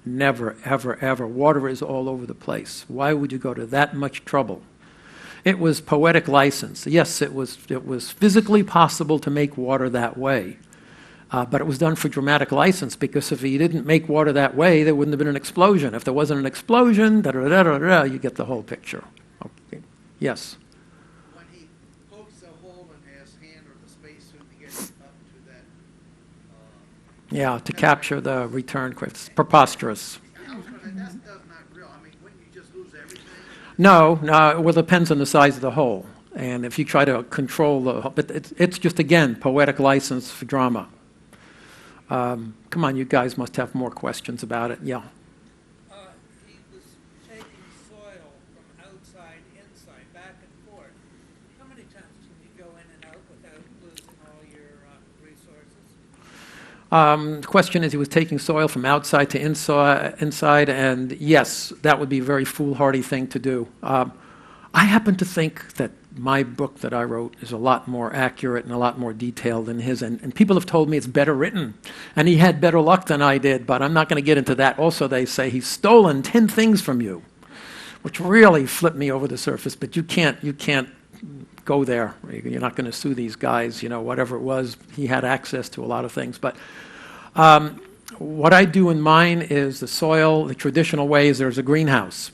Never, ever, ever. Water is all over the place. Why would you go to that much trouble? It was poetic license. Yes, it was physically possible to make water that way. But it was done for dramatic license, because if he didn't make water that way, there wouldn't have been an explosion. If there wasn't an explosion, da-da-da-da-da, you get the whole picture. Okay. Yes? When he pokes a hole in his hand or the spacesuit to get up to that... Yeah, to capture the return quick. It's preposterous. I was going to say, that's not real. I mean, wouldn't you just lose everything? No, well, it depends on the size of the hole. And if you try to control the... But it's just, again, poetic license for drama. Come on, you guys must have more questions about it. Yeah. He was taking soil from outside, inside, back and forth. How many times can you go in and out without losing all your resources? The question is, he was taking soil from outside to inside, and yes, that would be a very foolhardy thing to do. I happen to think that my book that I wrote is a lot more accurate and a lot more detailed than his, and people have told me it's better written, and he had better luck than I did, but I'm not going to get into that. Also, they say he's stolen 10 things from you, which really flipped me over the surface, but you can't go there. You're not going to sue these guys, whatever it was. He had access to a lot of things, but what I do in mine is the soil, the traditional way is there's a greenhouse.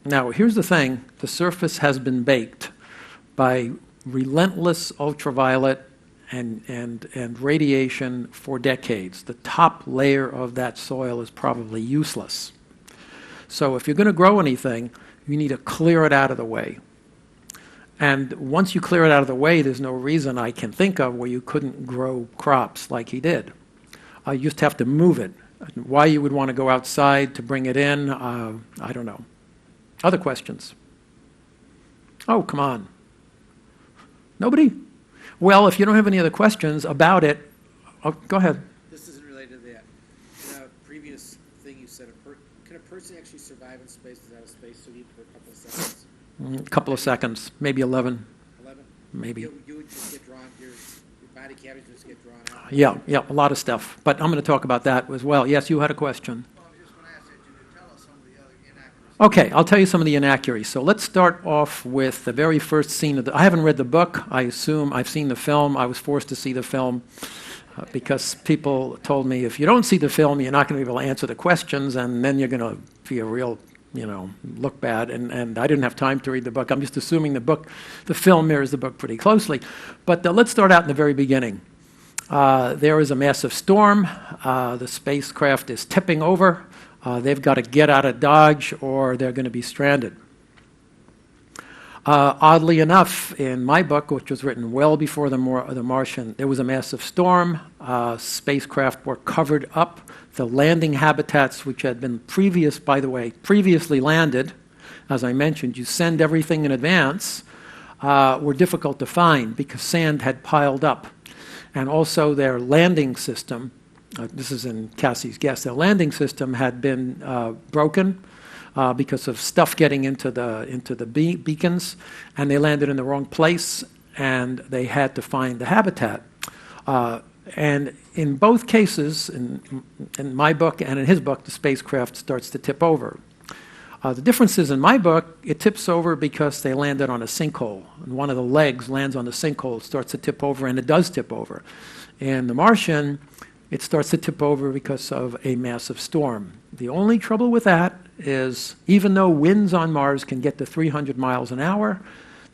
Now, here's the thing. The surface has been baked by relentless ultraviolet and radiation for decades. The top layer of that soil is probably useless. So if you're going to grow anything, you need to clear it out of the way. And once you clear it out of the way, there's no reason I can think of where you couldn't grow crops like he did. You just have to move it. Why you would want to go outside to bring it in, I don't know. Other questions? Oh, come on. Nobody? Well, if you don't have any other questions about it, go ahead. This isn't related to that. In a previous thing you said, can a person actually survive in space without a spacesuit even for a couple of seconds? A couple of seconds, maybe 11. 11? Maybe. You would just get drawn, your body cavities just get drawn out. Yeah, a lot of stuff. But I'm going to talk about that as well. Yes, you had a question. Well, I was just going to ask that you could tell us some of the other inaccuracies. Okay, I'll tell you some of the inaccuracies. So let's start off with the very first scene of I haven't read the book. I assume I've seen the film. I was forced to see the film because people told me if you don't see the film, you're not going to be able to answer the questions, and then you're going to be a real, look bad. And I didn't have time to read the book. I'm just assuming the film mirrors the book pretty closely. But let's start out in the very beginning. There is a massive storm. The spacecraft is tipping over. They've got to get out of Dodge or they're going to be stranded. Oddly enough, in my book, which was written well before the Martian, there was a massive storm. Spacecraft were covered up. The landing habitats, which had been previously landed, as I mentioned, you send everything in advance, were difficult to find because sand had piled up. And also their landing system, this is in Cassie's guess, their landing system had been broken because of stuff getting into the beacons, and they landed in the wrong place, and they had to find the habitat. And in both cases, in my book and in his book, the spacecraft starts to tip over. The difference is in my book, it tips over because they landed on a sinkhole. And one of the legs lands on the sinkhole, starts to tip over, and it does tip over. In The Martian, it starts to tip over because of a massive storm. The only trouble with that is even though winds on Mars can get to 300 miles an hour,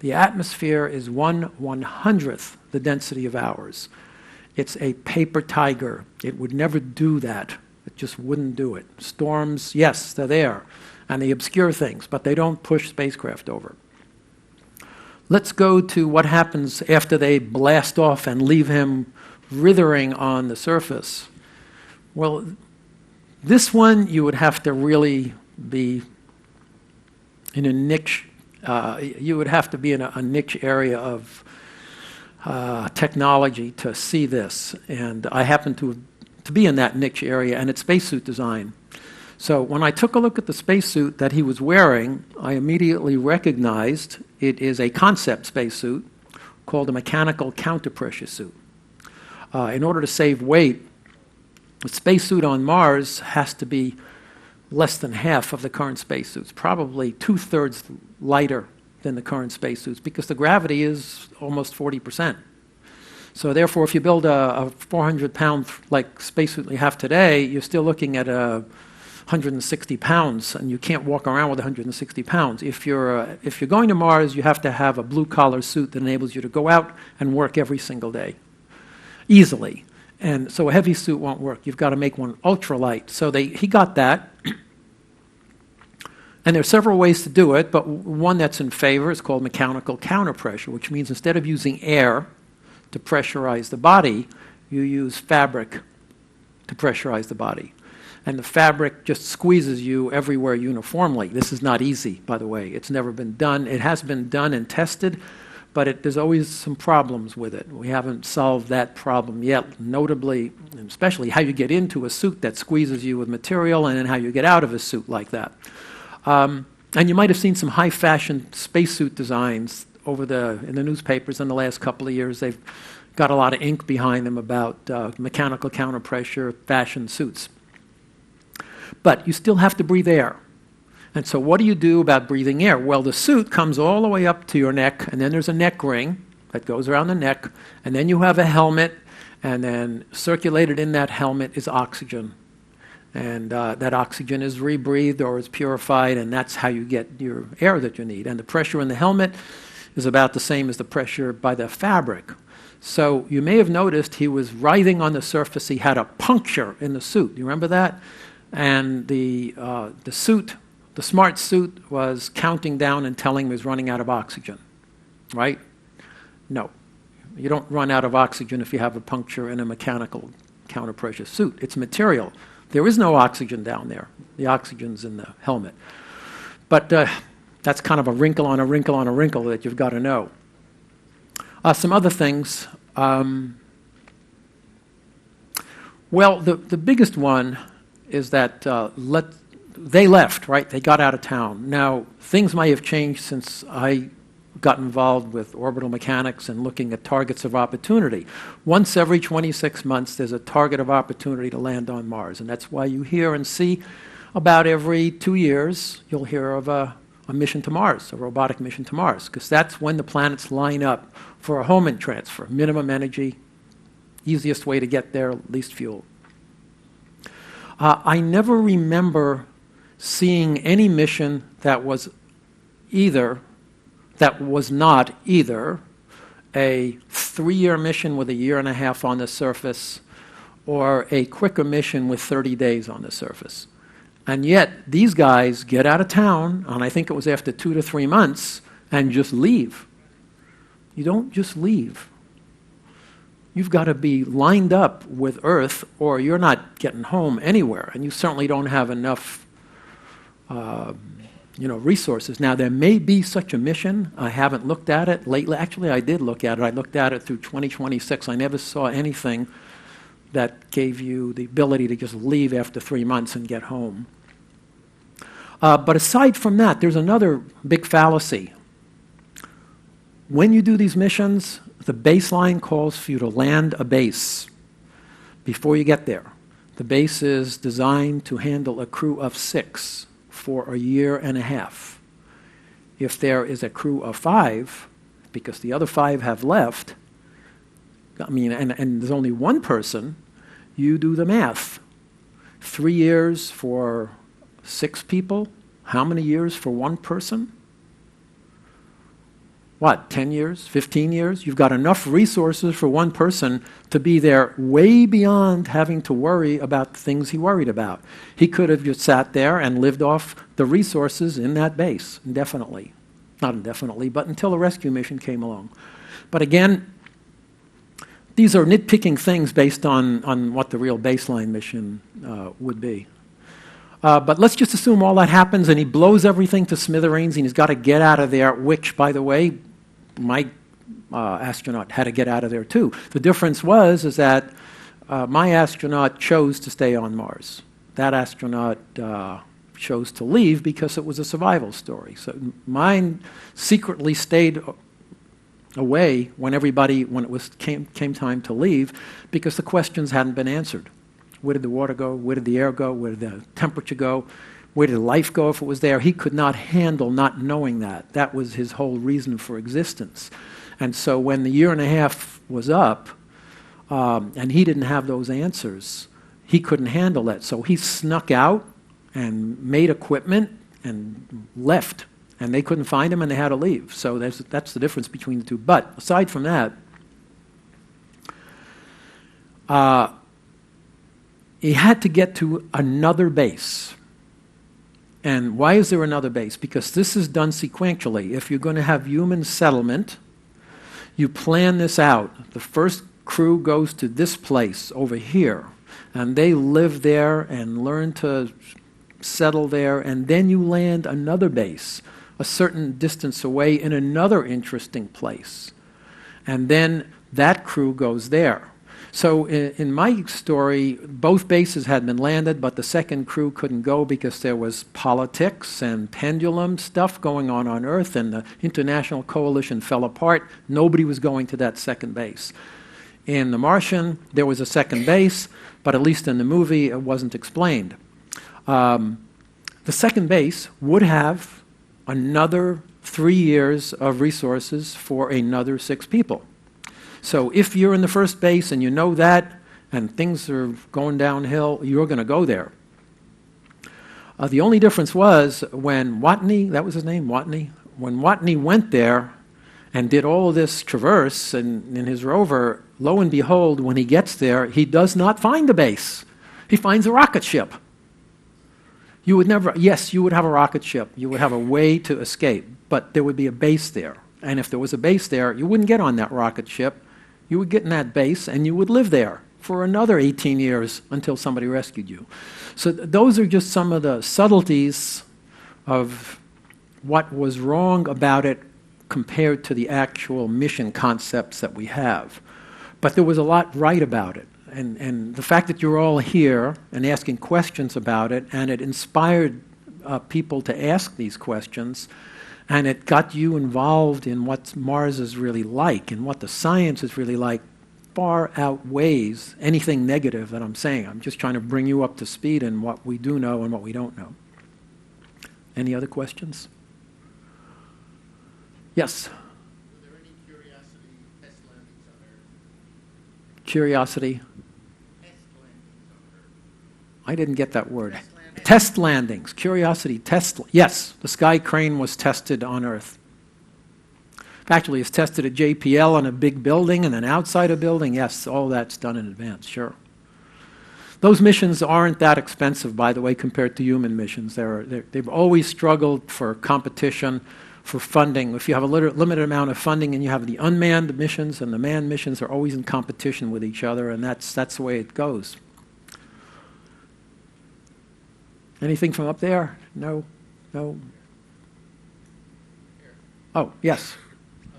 the atmosphere is 1/100th the density of ours. It's a paper tiger. It would never do that. It just wouldn't do it. Storms, yes, they're there. And they obscure things, but they don't push spacecraft over. Let's go to what happens after they blast off and leave him writhing on the surface. Well, this one you would have to really be in a niche. You would have to be in a niche area of technology to see this. And I happen to be in that niche area, and it's spacesuit design. So when I took a look at the spacesuit that he was wearing, I immediately recognized it is a concept spacesuit called a mechanical counterpressure suit. In order to save weight, the spacesuit on Mars has to be less than half of the current spacesuits, probably 2/3 lighter than the current spacesuits because the gravity is almost 40%. So therefore, if you build a 400-pound like spacesuit you have today, you're still looking at 160 pounds, and you can't walk around with 160 pounds. If you're going to Mars, you have to have a blue-collar suit that enables you to go out and work every single day, easily. And so a heavy suit won't work. You've got to make one ultralight. So he got that. And there are several ways to do it, but one that's in favor is called mechanical counterpressure, which means instead of using air to pressurize the body, you use fabric to pressurize the body. And the fabric just squeezes you everywhere uniformly. This is not easy, by the way. It's never been done. It has been done and tested, but there's always some problems with it. We haven't solved that problem yet, notably, and especially how you get into a suit that squeezes you with material and then how you get out of a suit like that. And you might have seen some high-fashion spacesuit designs in the newspapers in the last couple of years. They've got a lot of ink behind them about mechanical counterpressure fashion suits. But you still have to breathe air. And so what do you do about breathing air? Well, the suit comes all the way up to your neck, and then there's a neck ring that goes around the neck, and then you have a helmet, and then circulated in that helmet is oxygen. And that oxygen is rebreathed or is purified, and that's how you get your air that you need. And the pressure in the helmet is about the same as the pressure by the fabric. So you may have noticed he was writhing on the surface. He had a puncture in the suit. You remember that? And the smart suit was counting down and telling him he was running out of oxygen, right? No. You don't run out of oxygen if you have a puncture in a mechanical counterpressure suit. It's material. There is no oxygen down there. The oxygen's in the helmet. But that's kind of a wrinkle on a wrinkle on a wrinkle that you've got to know. Some other things. Well, the biggest one is that they left, right? They got out of town. Now, things may have changed since I got involved with orbital mechanics and looking at targets of opportunity. Once every 26 months, there's a target of opportunity to land on Mars, and that's why you hear and see about every 2 years, you'll hear of a mission to Mars, a robotic mission to Mars, because that's when the planets line up for a Hohmann transfer, minimum energy, easiest way to get there, least fuel. I never remember seeing any mission that was not either a 3-year mission with a year and a half on the surface or a quicker mission with 30 days on the surface. And yet, these guys get out of town, and I think it was after 2 to 3 months, and just leave. You don't just leave. You've got to be lined up with Earth, or you're not getting home anywhere, and you certainly don't have enough resources. Now, there may be such a mission. I haven't looked at it lately. Actually, I did look at it. I looked at it through 2026. I never saw anything that gave you the ability to just leave after 3 months and get home. But aside from that, there's another big fallacy. When you do these missions, the baseline calls for you to land a base before you get there. The base is designed to handle a crew of 6 for a year and a half. If there is a crew of 5, because the other 5 have left, and there's only one person, you do the math. 3 years for 6 people? How many years for one person? What, 10 years, 15 years? You've got enough resources for one person to be there way beyond having to worry about the things he worried about. He could have just sat there and lived off the resources in that base indefinitely. Not indefinitely, but until a rescue mission came along. But again, these are nitpicking things based on what the real baseline mission would be. But let's just assume all that happens and he blows everything to smithereens and he's got to get out of there, which, by the way, my astronaut had to get out of there too. The difference is that my astronaut chose to stay on Mars. That astronaut chose to leave because it was a survival story. So mine secretly stayed away when it came time to leave because the questions hadn't been answered. Where did the water go? Where did the air go? Where did the temperature go? Where did life go if it was there? He could not handle not knowing that. That was his whole reason for existence. And so when the year and a half was up, and he didn't have those answers. He couldn't handle it, so he snuck out and made equipment and left, and they couldn't find him and they had to leave. So that's the difference between the two. But aside from that, he had to get to another base. And why is there another base? Because this is done sequentially. If you're going to have human settlement, you plan this out. The first crew goes to this place over here, and they live there and learn to settle there, and then you land another base a certain distance away in another interesting place. And then that crew goes there. So in my story, both bases had been landed, but the second crew couldn't go because there was politics and pendulum stuff going on Earth, and the international coalition fell apart. Nobody was going to that second base. In The Martian, there was a second base, but at least in the movie, it wasn't explained. The second base would have another 3 years of resources for another 6 people. So if you're in the first base and you know that, and things are going downhill, you're going to go there. The only difference was when Watney, that was his name, Watney, when Watney went there and did all this traverse in his rover, lo and behold, when he gets there, he does not find the base. He finds a rocket ship. You would never, yes, you would have a rocket ship. You would have a way to escape, but there would be a base there. And if there was a base there, you wouldn't get on that rocket ship. You would get in that base and you would live there for another 18 years until somebody rescued you. So those are just some of the subtleties of what was wrong about it compared to the actual mission concepts that we have. But there was a lot right about it. And the fact that you're all here and asking questions about it, and it inspired people to ask these questions, and it got you involved in what Mars is really like and what the science is really like, far outweighs anything negative that I'm saying. I'm just trying to bring you up to speed in what we do know and what we don't know. Any other questions? Yes? Were there any Curiosity test landings on Earth? Curiosity? Test landings on Earth. I didn't get that word. Test landings. Curiosity test. Yes, the Sky Crane was tested on Earth. Actually, it's tested at JPL on a big building and then outside a building. Yes, all that's done in advance, sure. Those missions aren't that expensive, by the way, compared to human missions. They've always struggled for competition, for funding. If you have a limited amount of funding and you have the unmanned missions and the manned missions are always in competition with each other, and that's the way it goes. Anything from up there? No? No? Oh, yes. Since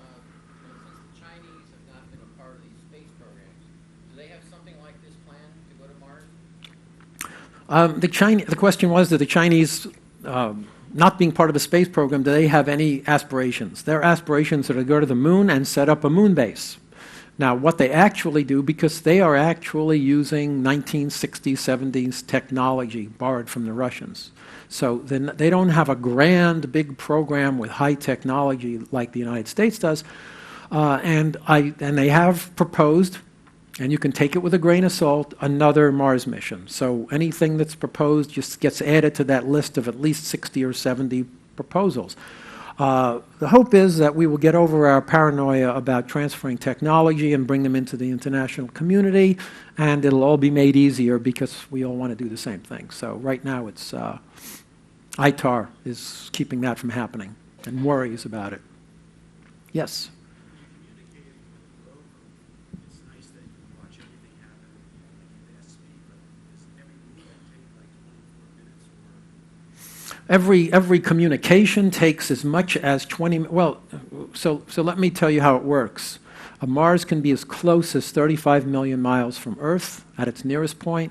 the Chinese have not been a part of these space programs, do they have something like this plan to go to Mars? The question was, do the Chinese, not being part of the space program, do they have any aspirations? Their aspirations are to go to the moon and set up a moon base. Now, what they actually do, because they are actually using 1960s, 70s technology borrowed from the Russians. So then they don't have a grand, big program with high technology like the United States does. And they have proposed, and you can take it with a grain of salt, another Mars mission. So anything that's proposed just gets added to that list of at least 60 or 70 proposals. The hope is that we will get over our paranoia about transferring technology and bring them into the international community, and it'll all be made easier because we all want to do the same thing. So right now it's ITAR is keeping that from happening and worries about it. Yes? Every communication takes as much as 20, well, so let me tell you how it works. Mars can be as close as 35 million miles from Earth at its nearest point,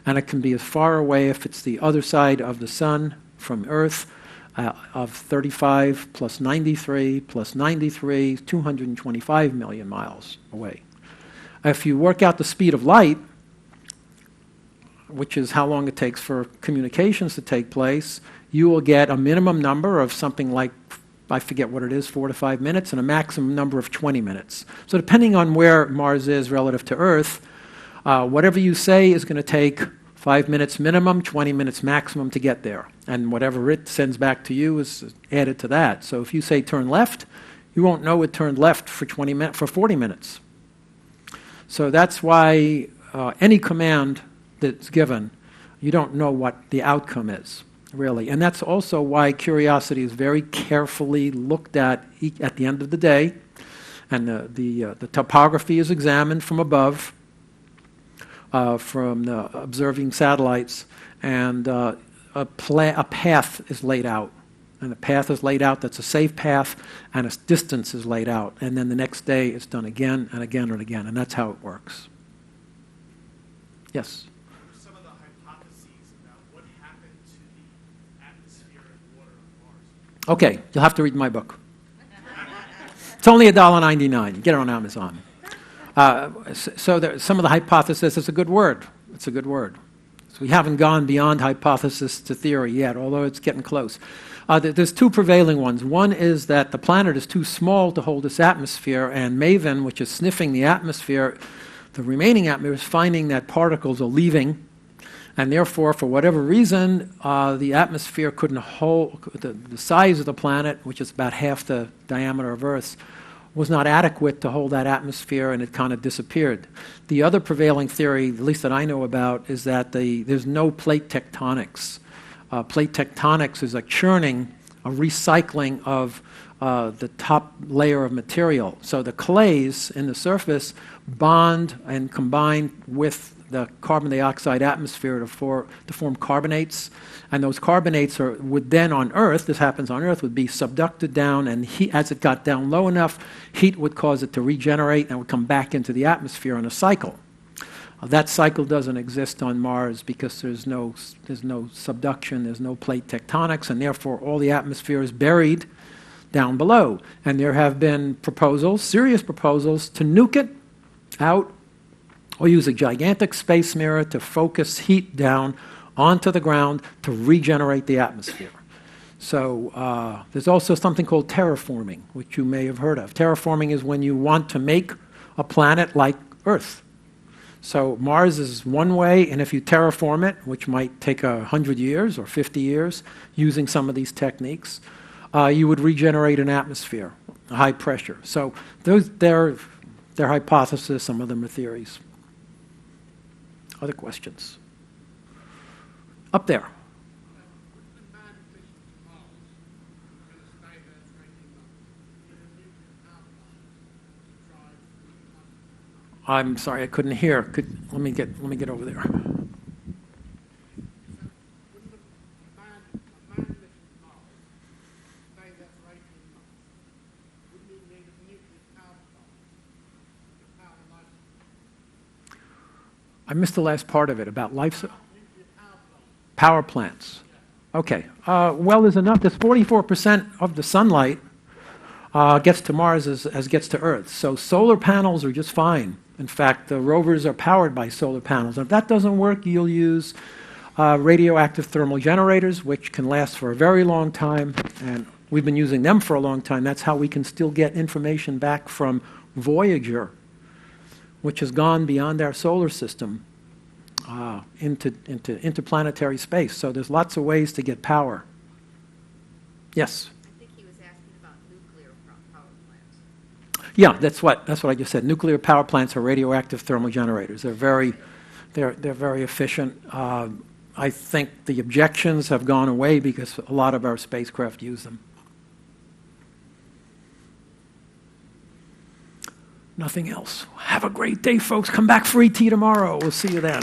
and it can be as far away if it's the other side of the sun from Earth, of 35 plus 93 plus 93, 225 million miles away. If you work out the speed of light, which is how long it takes for communications to take place, you will get a minimum number of something like I forget what it is, 4 to 5 minutes, and a maximum number of 20 minutes. So depending on where Mars is relative to Earth, whatever you say is going to take 5 minutes minimum, 20 minutes maximum to get there. And whatever it sends back to you is added to that. So if you say turn left, you won't know it turned left for 40 minutes. So that's why any command that's given, you don't know what the outcome is, really. And that's also why Curiosity is very carefully looked at the end of the day. And the topography is examined from above, from the observing satellites, and a path is laid out. And a path is laid out that's a safe path, and a distance is laid out. And then the next day it's done again and again and again, and that's how it works. Yes? Some of the hypotheses about what happened to the atmosphere and water on Mars. Okay, you'll have to read my book. It's only $1.99. You get it on Amazon. So some of the hypothesis is a good word. It's a good word. So we haven't gone beyond hypothesis to theory yet, although it's getting close. There's two prevailing ones. One is that the planet is too small to hold its atmosphere, and MAVEN, which is sniffing the atmosphere, the remaining atmosphere, is finding that particles are leaving, and therefore, for whatever reason, the atmosphere couldn't hold, the size of the planet, which is about half the diameter of Earth's, was not adequate to hold that atmosphere, and it kind of disappeared. The other prevailing theory, at least that I know about, is that there's no plate tectonics. Plate tectonics is a churning, a recycling of the top layer of material. So the clays in the surface bond and combine with the carbon dioxide atmosphere to form carbonates. And those carbonates would then on Earth, this happens on Earth, would be subducted down, and heat, as it got down low enough, heat would cause it to regenerate and would come back into the atmosphere in a cycle. That cycle doesn't exist on Mars because there's no subduction, there's no plate tectonics, and therefore all the atmosphere is buried down below. And there have been proposals, serious proposals, to nuke it out or use a gigantic space mirror to focus heat down onto the ground to regenerate the atmosphere. So there's also something called terraforming, which you may have heard of. Terraforming is when you want to make a planet like Earth. So Mars is one way, and if you terraform it, which might take 100 years or 50 years, using some of these techniques, you would regenerate an atmosphere, a high pressure. So they're hypotheses, some of them are theories. Other questions? Up there. I'm sorry, I couldn't hear. Let me get over there. I missed the last part of it about life. Power plants. Okay. Well, there's enough. There's 44% of the sunlight gets to Mars as gets to Earth. So solar panels are just fine. In fact, the rovers are powered by solar panels. And if that doesn't work, you'll use radioactive thermal generators, which can last for a very long time. And we've been using them for a long time. That's how we can still get information back from Voyager, which has gone beyond our solar system into interplanetary space. So there's lots of ways to get power. Yes? I think he was asking about nuclear power plants. Yeah, that's what I just said. Nuclear power plants are radioactive thermal generators. They're very efficient. I think the objections have gone away because a lot of our spacecraft use them. Nothing else. Have a great day, folks. Come back for ET tomorrow. We'll see you then.